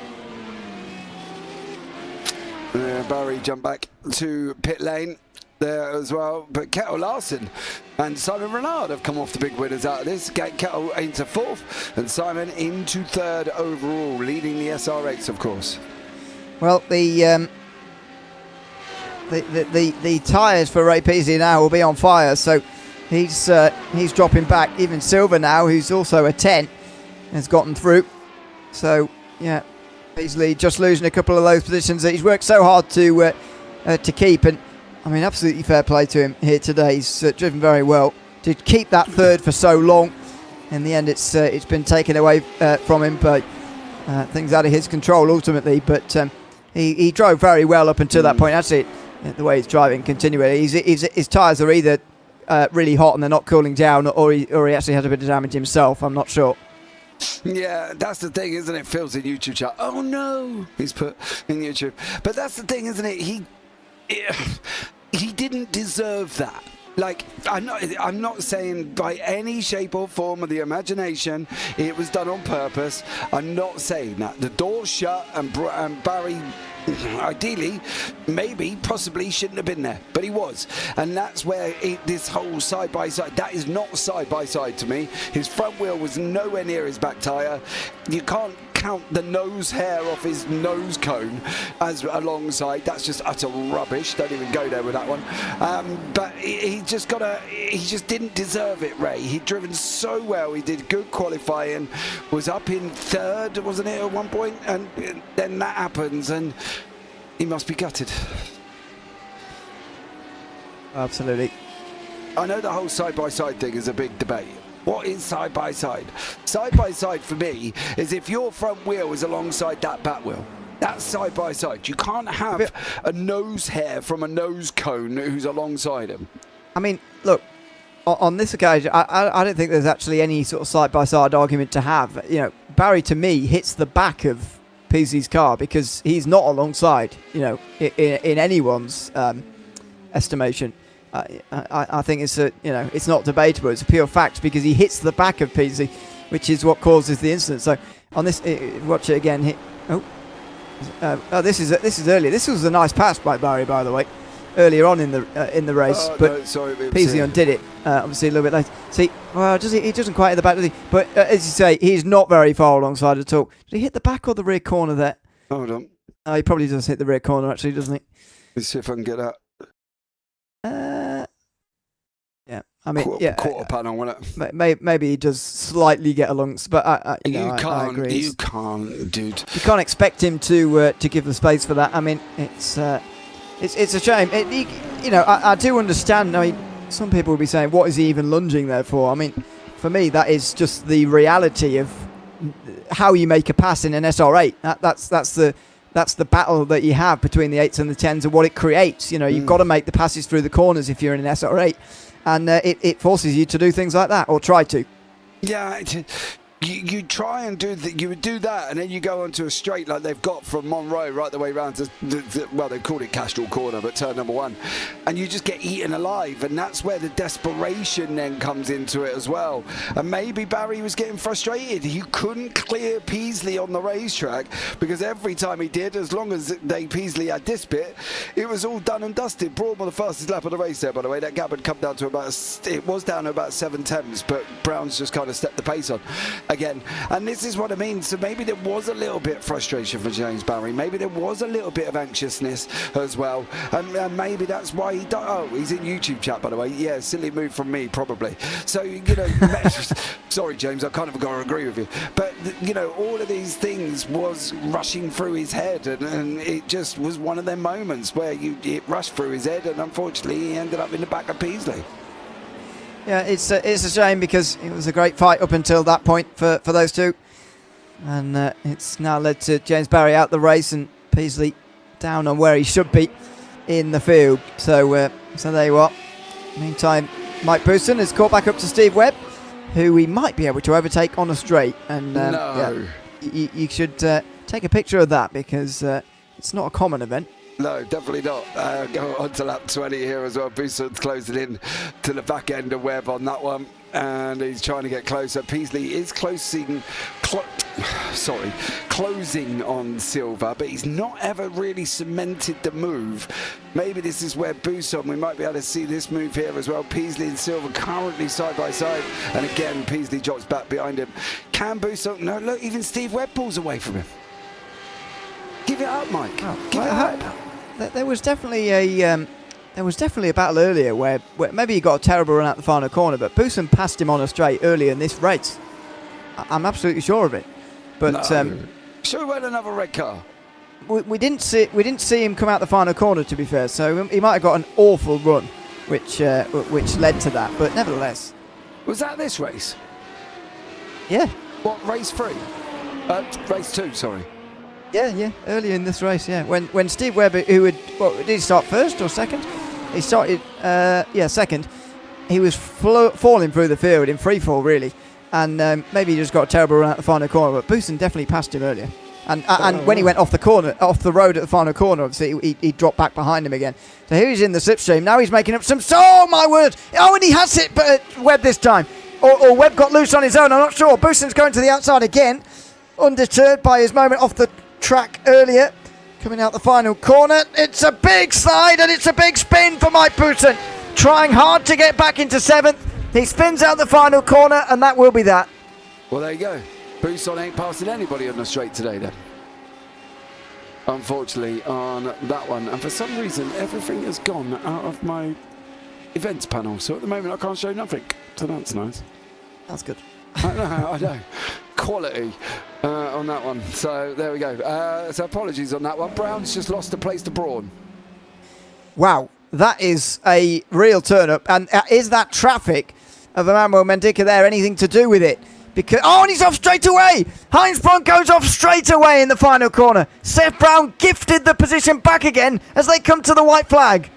Barry jumped back to pit lane there as well, but Kettle Larson and Simon Renard have come off the big winners out of this. Kettle into 4th and Simon into 3rd overall, leading the SR8s, of course. Well, the the tyres for Ray Peasley now will be on fire, so he's dropping back. Even Silver now, who's also a 10, has gotten through. So yeah, Peasley just losing a couple of those positions that he's worked so hard to keep. And I mean, absolutely fair play to him here today. He's driven very well to keep that third for so long. In the end, it's been taken away from him, but things out of his control ultimately. But he drove very well up until that point. Actually, the way he's driving continually, his tyres are either really hot and they're not cooling down, or he actually had a bit of damage himself. I'm not sure. Yeah, that's the thing, isn't it? Phil's in YouTube chat. Oh no, he's put in YouTube. But that's the thing, isn't it? He didn't deserve that. Like, I'm not saying by any shape or form of the imagination it was done on purpose. I'm not saying that. The door's shut and Barry, ideally, maybe, possibly shouldn't have been there, but he was. And that's where this whole side-by-side, that is not side-by-side to me. His front wheel was nowhere near his back tyre. You can't count the nose hair off his nose cone as alongside. That's just utter rubbish. Don't even go there with that one. But he just didn't deserve it, Ray. He'd driven so well. He did good qualifying, was up in third, wasn't it, at one point? And then that happens, and he must be gutted. Absolutely. I know the whole side-by-side thing is a big debate. What is side-by-side? Side-by-side for me is if your front wheel is alongside that back wheel. That's side-by-side. You can't have a nose hair from a nose cone who's alongside him. I mean, look, on this occasion, I don't think there's actually any sort of side-by-side argument to have. You know, Barry, to me, hits the back of Peasley's car because he's not alongside, you know, in anyone's estimation. I think it's not debatable. It's a pure fact because he hits the back of Peasley, which is what causes the incident. So on this, watch it again. This is earlier. This was a nice pass by Barry, by the way, earlier on in the race. But no, sorry, Peasley undid it. Obviously a little bit later. See, well, he doesn't quite hit the back, does he? But as you say, he's not very far alongside at all. Did he hit the back or the rear corner there? Hold on. He probably does hit the rear corner, actually, doesn't he? Let's see if I can get that. Yeah, I mean, quarter panel, won't it? Maybe he does slightly get along, but I agree. You can't, dude. You can't expect him to give the space for that. I mean, it's a shame. I do understand. I mean, some people will be saying, "What is he even lunging there for?" I mean, for me, that is just the reality of how you make a pass in an SR8. That's the battle that you have between the 8s and the 10s and what it creates. You know, you've got to make the passes through the corners if you're in an SR8. And it forces you to do things like that, or try to. Yeah, you try and you would do that, and then you go onto a straight like they've got from Monroe right the way round to, well, they called it Castrol Corner, but turn number 1, and you just get eaten alive, and that's where the desperation then comes into it as well. And maybe Barry was getting frustrated. He couldn't clear Peasley on the racetrack because every time he did, as long as Peasley had this bit, it was all done and dusted. Broad on the fastest lap of the race there, by the way. That gap had come down to it was down to about 7/10, but Brown's just kind of stepped the pace on again. And this is what I mean. So maybe there was a little bit of frustration for James Barry. Maybe there was a little bit of anxiousness as well. And maybe that's why he's in YouTube chat, by the way. Yeah, silly move from me, probably. So, sorry, James, I kind of got to agree with you. But, all of these things was rushing through his head. And it just was one of them moments where it rushed through his head. And unfortunately, he ended up in the back of Peasley. Yeah, it's a shame because it was a great fight up until that point for those two. And it's now led to James Barry out the race and Peasley down on where he should be in the field. So there you are. Meantime, Mike Bouston has caught back up to Steve Webb, who he might be able to overtake on a straight. And no. You should take a picture of that because it's not a common event. No, definitely not. Go on to lap 20 here as well. Bouston's closing in to the back end of Webb on that one. And he's trying to get closer. Peasley is closing on Silver, but he's not ever really cemented the move. Maybe this is where Bouston, we might be able to see this move here as well. Peasley and Silver currently side by side. And again, Peasley drops back behind him. Can Bouston? No, look, even Steve Webb pulls away from him. Give it up, Mike. Give it up. there was definitely a battle earlier where maybe he got a terrible run out the final corner, but Bousson passed him on a straight earlier in this race. I'm absolutely sure of it. But should we win another red car? We didn't see him come out the final corner, to be fair. So he might have got an awful run, which led to that. But nevertheless, was that this race? Yeah. What, race 3? Race 2, sorry. Yeah, earlier in this race, yeah. When Steve Webber, did he start first or second? He started, second. He was falling through the field in free fall, really. And maybe he just got a terrible run out the final corner, but Bousson definitely passed him earlier. And when he went off the road at the final corner, obviously he dropped back behind him again. So here he's in the slipstream. Now he's making up some. Oh my word! Oh, and he has hit Webb this time, or Webb got loose on his own. I'm not sure. Bousson's going to the outside again, undeterred by his moment off the track earlier. Coming out the final corner, it's a big slide and it's a big spin for Mike Bousson. Trying hard to get back into 7th. He spins out the final corner, and that will be that. Well, there you go. Bousson ain't passing anybody on the straight today, then. Unfortunately, on that one. And for some reason, everything has gone out of my events panel. So at the moment, I can't show nothing. So that's nice. That's good. I know. Quality on that one. So there we go. So apologies on that one. Brown's just lost a place to Brawn. Wow. That is a real turn-up. And is that traffic of Emmanuel Mendica there anything to do with it? And he's off straight away. Heinz Braun goes off straight away in the final corner. Seth Brown gifted the position back again as they come to the white flag.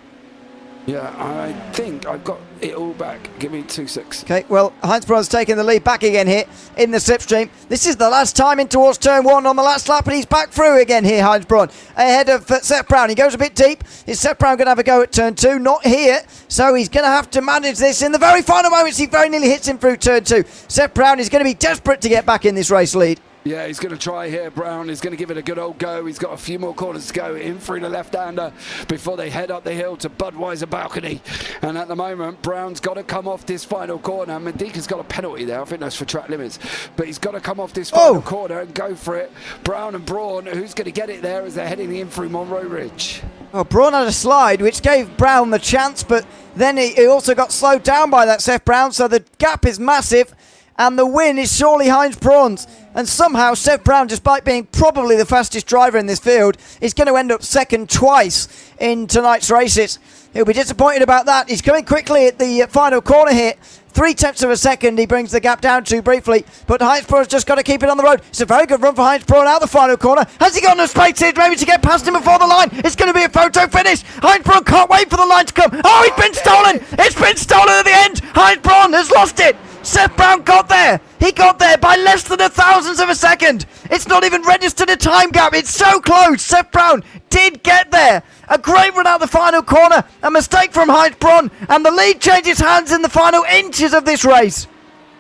Yeah, I think I've got it all back. Give me 2-6. Okay, well, Heinz Braun's taking the lead back again here in the slipstream. This is the last time in towards turn 1 on the last lap, and he's back through again here, Heinz Braun, ahead of Seth Brown. He goes a bit deep. Is Seth Brown going to have a go at turn 2? Not here, so he's going to have to manage this in the very final moments. He very nearly hits him through turn 2. Seth Brown is going to be desperate to get back in this race lead. Yeah, he's going to try here. Brown is going to give it a good old go. He's got a few more corners to go in through the left-hander before they head up the hill to Budweiser Balcony. And at the moment, Brown's got to come off this final corner. Mendica's got a penalty there. I think that's for track limits. But he's got to come off this final corner and go for it. Brown and Braun, who's going to get it there as they're heading in through Monroe Ridge. Well, Braun had a slide, which gave Brown the chance, but then he also got slowed down by that Seth Brown, so the gap is massive. And the win is surely Heinz Braun's. And somehow Seth Brown, despite being probably the fastest driver in this field, is going to end up second twice in tonight's races. He'll be disappointed about that. He's coming quickly at the final corner here. 0.3 of a second he brings the gap down to briefly. But Heinz Braun's just got to keep it on the road. It's a very good run for Heinz Braun out the final corner. Has he got enough space here maybe to get past him before the line? It's going to be a photo finish. Heinz Braun can't wait for the line to come. Oh, it's been stolen. It's been stolen at the end. Heinz Braun has lost it. Seth Brown got there. He got there by less than 1,000th of a second. It's not even registered a time gap. It's so close. Seth Brown did get there. A great run out the final corner. A mistake from Heinz Braun. And the lead changes hands in the final inches of this race.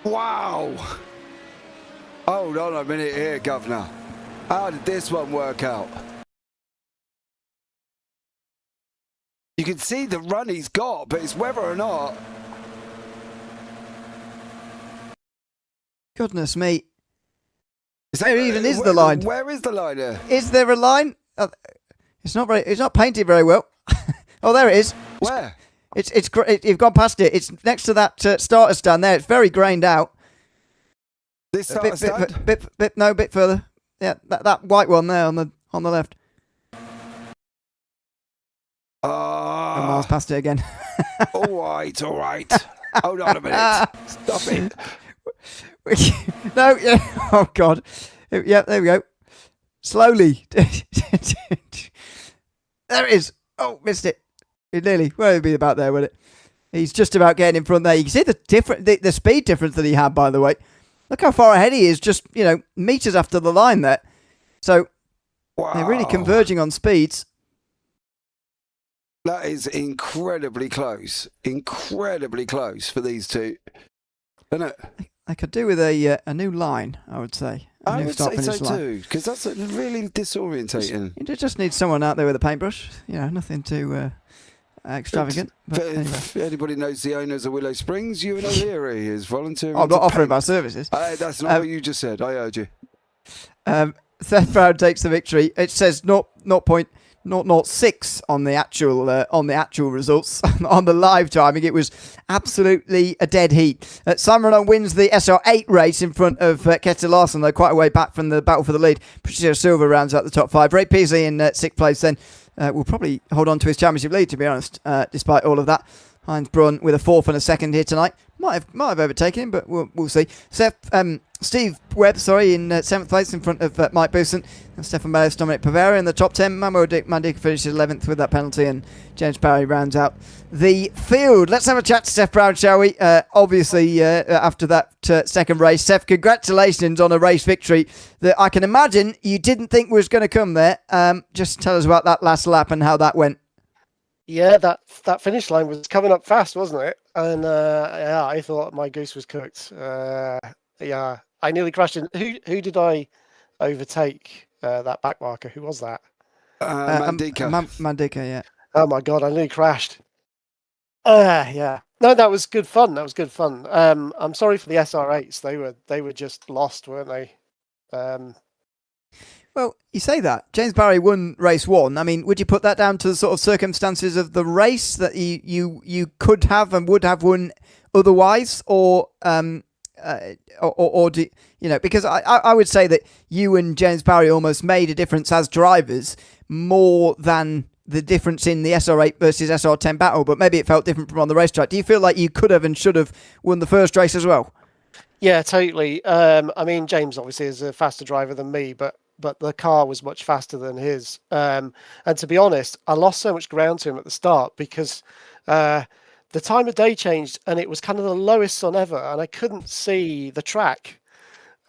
Wow. Hold on a minute here, Governor. How did this one work out? You can see the run he's got, but it's whether or not... Goodness me. There even is the line. Where is the line here? Is there a line? It's not painted very well. Oh, there it is. Where? You've gone past it. It's next to that starter stand there. It's very grained out. This starter stand? Bit further. Yeah, that white one there on the left. Miles past it again. all right. Hold on a minute. Stop it. No, yeah. Oh God. Yeah, there we go. Slowly. There it is. Oh, missed it. It nearly. Well, it'd be about there, wouldn't it? He's just about getting in front there. You can see the speed difference that he had, by the way. Look how far ahead he is, just, meters after the line there. So, They're really converging on speeds. That is incredibly close. Incredibly close for these two. Isn't it? I could do with a new line, I would say. I would say so too, because that's really disorientating. You just need someone out there with a paintbrush. Nothing too extravagant. But anyway. If anybody knows the owners of Willow Springs, Ewan O'Leary is volunteering. I'm not offering my services. That's not what you just said. I heard you. Seth Brown takes the victory. It says 0.009 0.06 on the actual results. On the live timing, it was absolutely a dead heat. Simon Renault wins the SR8 race in front of Kjetil Larsen, though quite a way back from the battle for the lead. Patricio Silva rounds out the top 5. Ray Peasley in 6th place then will probably hold on to his championship lead, to be honest, despite all of that. Heinz Brunn with a 4th and a 2nd here tonight. Might have overtaken him, but we'll see. Steve Webb, in 7th place in front of Mike Boosson. Stefan Bayliss, Dominic Pavera in the top 10. Mamo Mandika finishes 11th with that penalty, and James Barry rounds out the field. Let's have a chat to Seth Brown, shall we? Obviously, after that second race. Seth, congratulations on a race victory that I can imagine you didn't think was going to come there. Just tell us about that last lap and how that went. Yeah, that finish line was coming up fast, wasn't it? And I thought my goose was cooked. I nearly crashed in. Who did I overtake? That back marker. Who was that? Mandika. Mandika, yeah. Oh my god, I nearly crashed. Yeah. No, that was good fun. I'm sorry for the SR8s. They were just lost, weren't they? Well, you say that. James Barry won race 1. I mean, would you put that down to the sort of circumstances of the race that you could have and would have won otherwise, or do you know? Because I would say that you and James Barry almost made a difference as drivers more than the difference in the SR8 versus SR10 battle. But maybe it felt different from on the racetrack. Do you feel like you could have and should have won the first race as well? Yeah, totally. I mean, James obviously is a faster driver than me, but the car was much faster than his. And to be honest, I lost so much ground to him at the start because the time of day changed and it was kind of the lowest sun ever, and I couldn't see the track.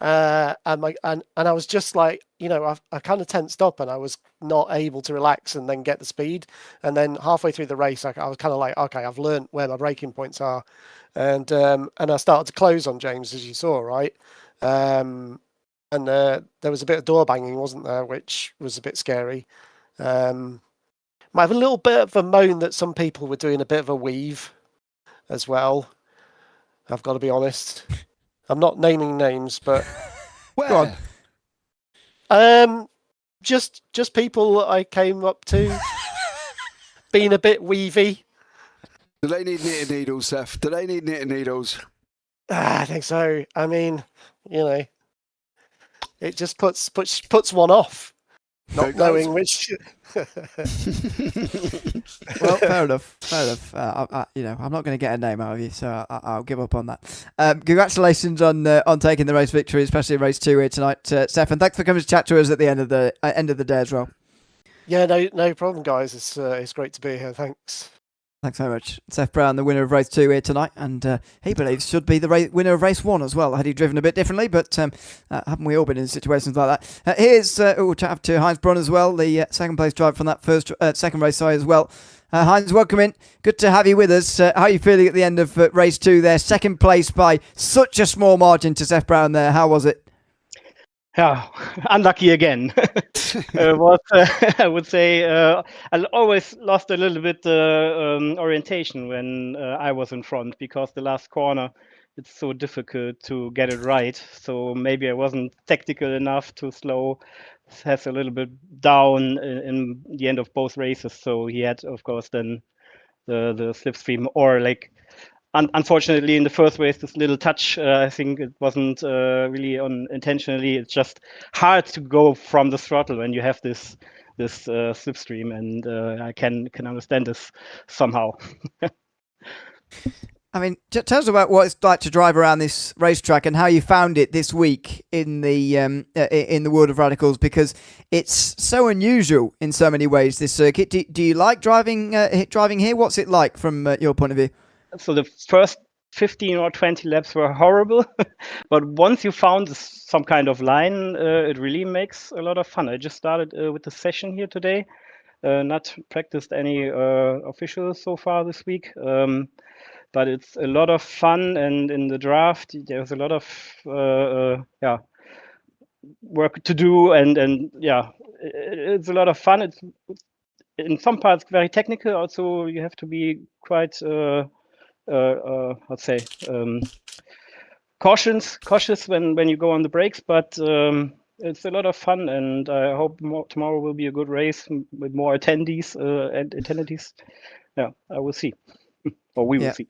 And I was just like, I kind of tensed up and I was not able to relax and then get the speed. And then halfway through the race, I was kind of like, okay, I've learned where my braking points are, and I started to close on James, as you saw, right? And there was a bit of door banging, wasn't there, which was a bit scary. Might have a little bit of a moan that some people were doing a bit of a weave as well. I've got to be honest. I'm not naming names, but Where? Just people I came up to being a bit weavy. Do they need knitting needles, Seth? Do they need knitting needles? I think so. I mean, it just puts one off, not knowing which. Well, fair enough. I'm not going to get a name out of you, so I'll give up on that. Congratulations on taking the race victory, especially in race 2 here tonight, Stefan. Thanks for coming to chat to us at the end of the day as well. Yeah, no problem, guys. It's great to be here. Thanks. Thanks very much. Seth Brown, the winner of race 2 here tonight, and he believes should be the winner of race 1 as well, had he driven a bit differently, but haven't we all been in situations like that? Here's we'll chat to Heinz Brunn as well, the second place driver from that second race as well. Heinz, welcome in. Good to have you with us. How are you feeling at the end of race 2 there? Second place by such a small margin to Seth Brown there. How was it? Yeah, unlucky again. I would say I always lost a little bit orientation when I was in front, because the last corner, it's so difficult to get it right. So maybe I wasn't tactical enough to slow Hess a little bit down in the end of both races. So he had, of course, then the slipstream, or like, unfortunately, in the first race, this little touch, I think it wasn't really intentionally. It's just hard to go from the throttle when you have this slipstream, and I can understand this somehow. I mean, tell us about what it's like to drive around this racetrack and how you found it this week in the world of radicals, because it's so unusual in so many ways, this circuit. Do you like driving here? What's it like from your point of view? So the first 15 or 20 laps were horrible, but once you found some kind of line, it really makes a lot of fun. I just started with the session here today, not practiced any officials so far this week, but it's a lot of fun. And in the draft, there's a lot of work to do, and it's a lot of fun. It's in some parts very technical. Also, you have to be quite cautious when you go on the brakes, but it's a lot of fun, and I hope tomorrow will be a good race with more attendees and attendees. Yeah, I will see, or we will see.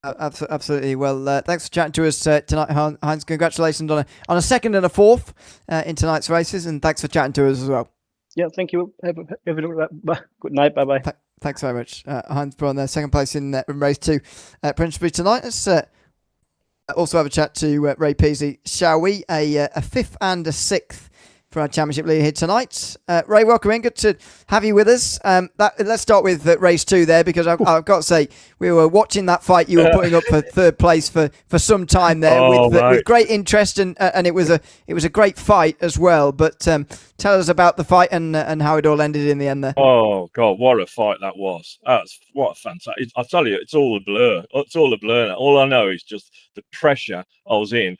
Absolutely. Well, thanks for chatting to us tonight, Heinz. Congratulations on a second and a fourth in tonight's races, and thanks for chatting to us as well. Yeah, thank you. Have a good night. Bye bye. Thanks very much, Heinz. On their second place in race 2, principally tonight. Let's also have a chat to Ray Peasley, shall we? A fifth and a sixth for our championship leader here tonight. Ray, welcome in. Good to have you with us. Let's start with race 2 there, because I've got to say, we were watching that fight. You were putting up for third place for some time there with great interest, and it was a great fight as well. But tell us about the fight and how it all ended in the end there. Oh God, what a fight that was! What a fantastic! I tell you, it's all a blur. It's all a blur now. All I know is just the pressure I was in,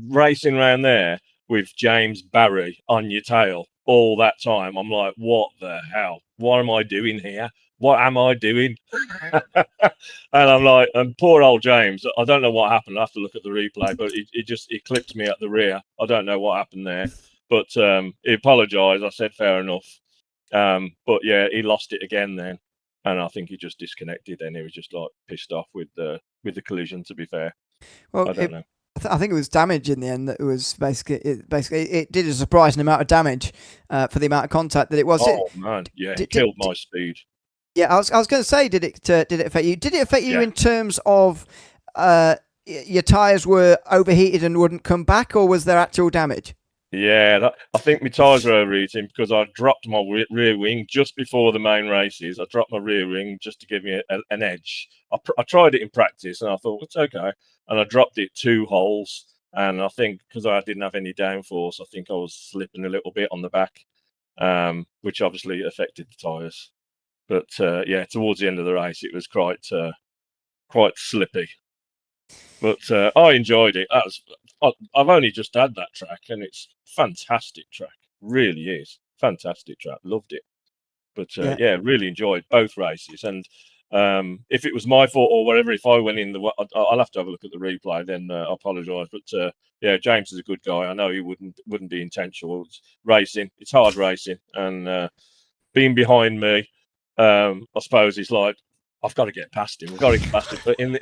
racing around there with James Barry on your tail all that time. I'm like, what the hell? What am I doing here? What am I doing? And I'm like, and poor old James, I don't know what happened. I have to look at the replay, but it clipped me at the rear. I don't know what happened there, but he apologized. I said, fair enough. But yeah, he lost it again then. And I think he just disconnected, and he was just like pissed off with the collision, to be fair. Well, I don't know. I think it was damage in the end. That it was basically it did a surprising amount of damage for the amount of contact that it was. Oh man, yeah, it killed my speed. Yeah, I was going to say, did it affect you? Did it affect you in terms of your tyres were overheated and wouldn't come back, or was there actual damage? Yeah, I think my tyres were overheating because I dropped my rear wing just before the main races. I dropped my rear wing just to give me an edge. I tried it in practice and I thought, it's okay. And I dropped it 2 holes. And I think because I didn't have any downforce, I think I was slipping a little bit on the back, which obviously affected the tyres. But yeah, towards the end of the race, it was quite slippy. But I enjoyed it. I've only just had that track, and it's fantastic track. Really is fantastic track. Loved it. But yeah, really enjoyed both races. And if it was my fault or whatever, if I went in I'll have to have a look at the replay. Then I apologise. But yeah, James is a good guy. I know he wouldn't be intentional. It's racing. It's hard racing, and being behind me, I suppose he's like, I've got to get past him. I've got to get past him. But in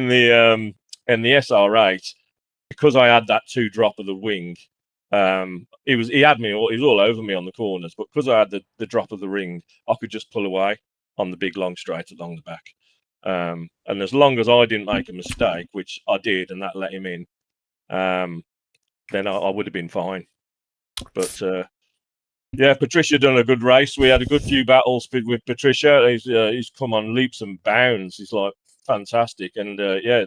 the SR8, because I had that 2 drop of the wing, he had me. He was all over me on the corners. But because I had the drop of the ring, I could just pull away on the big long straight along the back. And as long as I didn't make a mistake, which I did, and that let him in, then I would have been fine. But yeah, Patricia done a good race. We had a good few battles with Patricia. He's come on leaps and bounds. He's like fantastic, and yeah,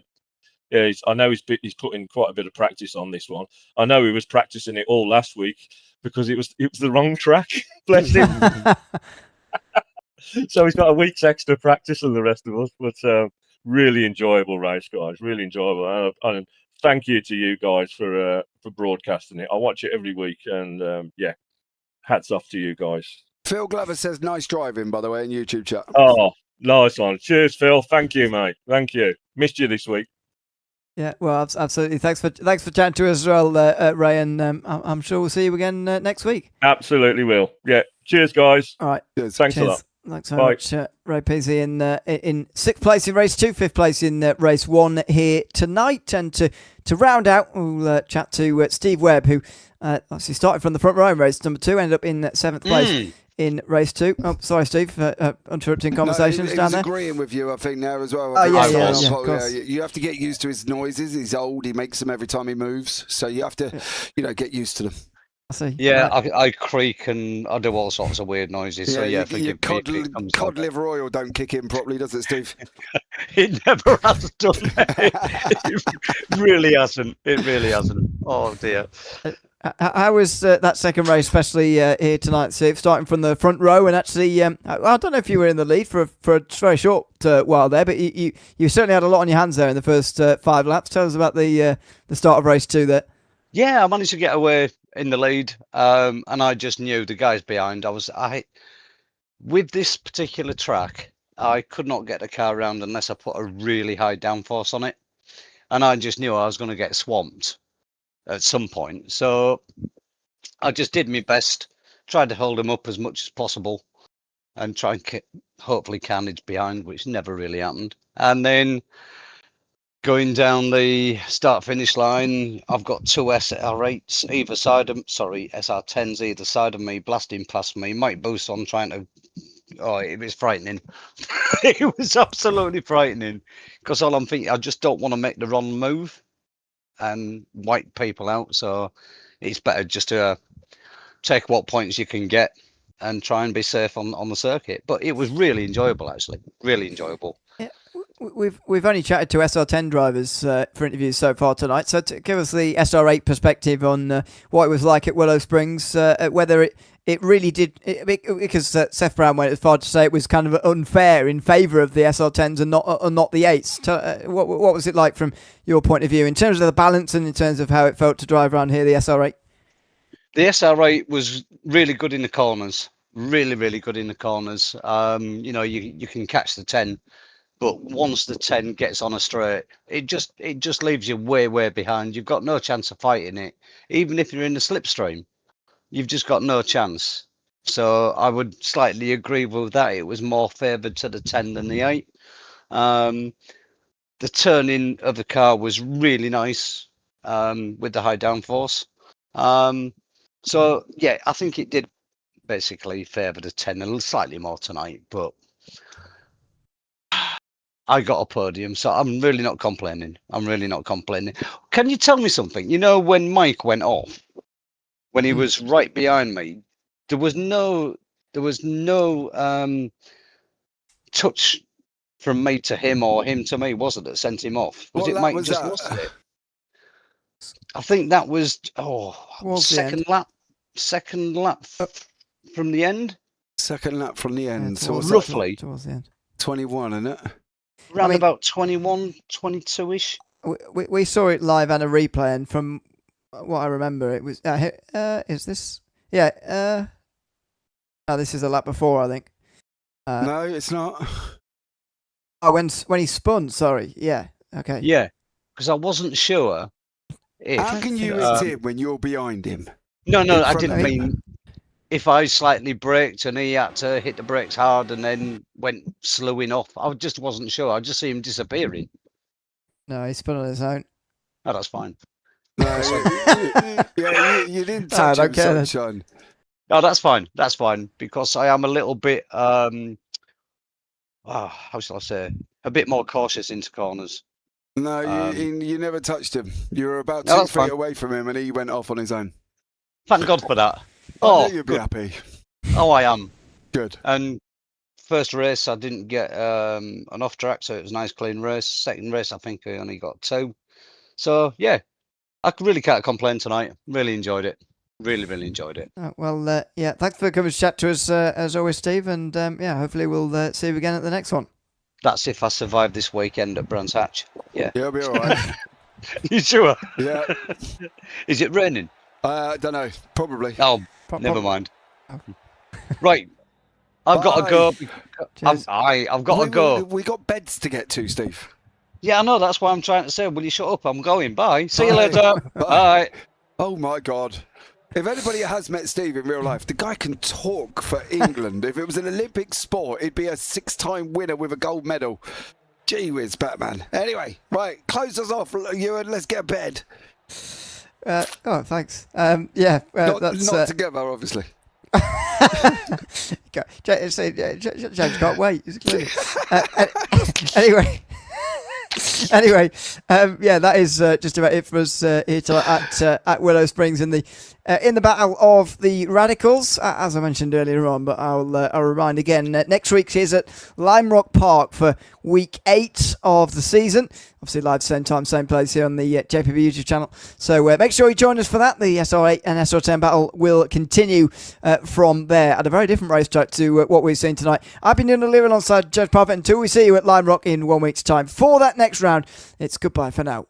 I know he's put in quite a bit of practice on this one. I know he was practicing it all last week because it was the wrong track. Bless him. So he's got a week's extra practice than the rest of us. But really enjoyable race, guys. Really enjoyable. And thank you to you guys for broadcasting it. I watch it every week, and yeah. Hats off to you guys. Phil Glover says nice driving, by the way, in YouTube chat. Oh, nice one. Cheers, Phil. Thank you, mate. Thank you. Missed you this week. Yeah, well, absolutely. Thanks for chatting to us as well, Ray, and I'm sure we'll see you again next week. Absolutely will. Yeah. Cheers, guys. All right. Cheers. Thanks a lot. Thanks very much, Ray Peasley in 6th place in race 2, 5th place in race 1 here tonight. And to round out, we'll chat to Steve Webb, who actually started from the front row in race number 2, ended up in 7th place in race 2. Oh, sorry, Steve, for interrupting conversations down there. He's agreeing with you, I think, there as well. Oh, yeah, of course. You have to get used to his noises. He's old. He makes them every time he moves. So you have to, get used to them. I see. Yeah, I creak and I do all sorts of weird noises. So yeah, your cod liver oil don't kick in properly, does it, Steve? It never has done. It really hasn't. It really hasn't. Oh dear. How was that second race, especially here tonight, Steve? Starting from the front row, and actually, I don't know if you were in the lead for a very short while there, but you certainly had a lot on your hands there in the first 5 laps. Tell us about the start of race 2 there. Yeah, I managed to get away in the lead, and I just knew the guys behind. With this particular track, I could not get the car around unless I put a really high downforce on it, and I just knew I was going to get swamped. at some point. So I just did my best, tried to hold him up as much as possible, and try and hopefully carnage behind, which never really happened. And then going down the start-finish line, I've got two SR8s either side of, sorry, SR10s either side of me, blasting past me. Mike Bousson trying to, oh, it was frightening. It was absolutely frightening, because all I'm thinking, I just don't want to make the wrong move and wipe people out. So it's better just to take what points you can get and try and be safe on the circuit. But it was really enjoyable, actually, really enjoyable. Yeah, we've only chatted to SR10 drivers for interviews so far tonight. So to give us the SR8 perspective on what it was like at Willow Springs, whether it really did, because Seth Brown went as far to say it was kind of unfair in favour of the SR10s and not the 8s. What was it like from your point of view in terms of the balance and in terms of how it felt to drive around here, the SR8? The SR8 was really good in the corners, really, really good in the corners. You know, you can catch the 10, but once the 10 gets on a straight, it just leaves you way behind. You've got no chance of fighting it. Even if you're in the slipstream, you've just got no chance. So I would slightly agree with that. It was more favoured to the 10 than the 8. The turning of the car was really nice with the high downforce. So yeah, I think it did basically favour the 10 a little slightly more tonight, but I got a podium, so I'm really not complaining. Can you tell me something? You know, when Mike went off, when he was right behind me, there was no touch from me to him or him to me, was it, that sent him off? Was What it lap Mike was just that? lost it? I think that was second lap from the end. Second lap from the end. So Towards roughly towards the end. 21, isn't it? Around about 21, 22-ish. We saw it live and a replay, and from what I remember, it was. Is this? Yeah. This is a lap before, I think. No, it's not. Oh, when he spun. Sorry. Yeah. Okay. Yeah, because I wasn't sure. How can you hit him when you're behind him? No, in I front didn't of mean if I slightly braked and he had to hit the brakes hard and then went slowing off. I just wasn't sure. I just see him disappearing. No, he spun on his own. Oh, that's fine. No, you didn't touch him, sunshine. No, that's fine. That's fine, because I am a little bit, how shall I say, a bit more cautious into corners. No, you never touched him. You were about 2 feet fine. away from him, and he went off on his own. Thank God for that. I knew you'd be good. happy. Oh, I am. Good. And first race, I didn't get an off track, so it was a nice, clean race. Second race, I think I only got 2. So, yeah, I really can't complain tonight. Really enjoyed it. Really enjoyed it. Well, yeah, thanks for coming to chat to us, as always, Steve. And, yeah, hopefully we'll see you again at the next one. That's if I survive this weekend at Brands Hatch. Yeah. You'll be all right. You sure? Yeah. Is it raining? I don't know. Probably. Oh, never mind. Right. I've got to go. I've got to go. We got beds to get to, Steve. Yeah, I know. That's why I'm trying to say, will you shut up? I'm going. Bye. See you later. Bye. Oh, my God. If anybody has met Steve in real life, the guy can talk for England. If it was an Olympic sport, he'd be a 6-time winner with a gold medal. Gee whiz, Batman. Anyway, right, close us off, Ewan. Let's get a bed. Thanks. Yeah, not together, obviously. James can't wait. Anyway, yeah, that is just about it for us here tonight at Willow Springs in the battle of the Radicals, as I mentioned earlier on. But I'll remind again, next week is at Lime Rock Park for week 8 of the season. Obviously, live same time, same place here on the JPB YouTube channel. So make sure you join us for that. The SR8 and SR10 battle will continue from there at a very different racetrack to what we've seen tonight. I've been doing a live alongside Judge Parfitt until we see you at Lime Rock in 1 week's time. For that next round, it's goodbye for now.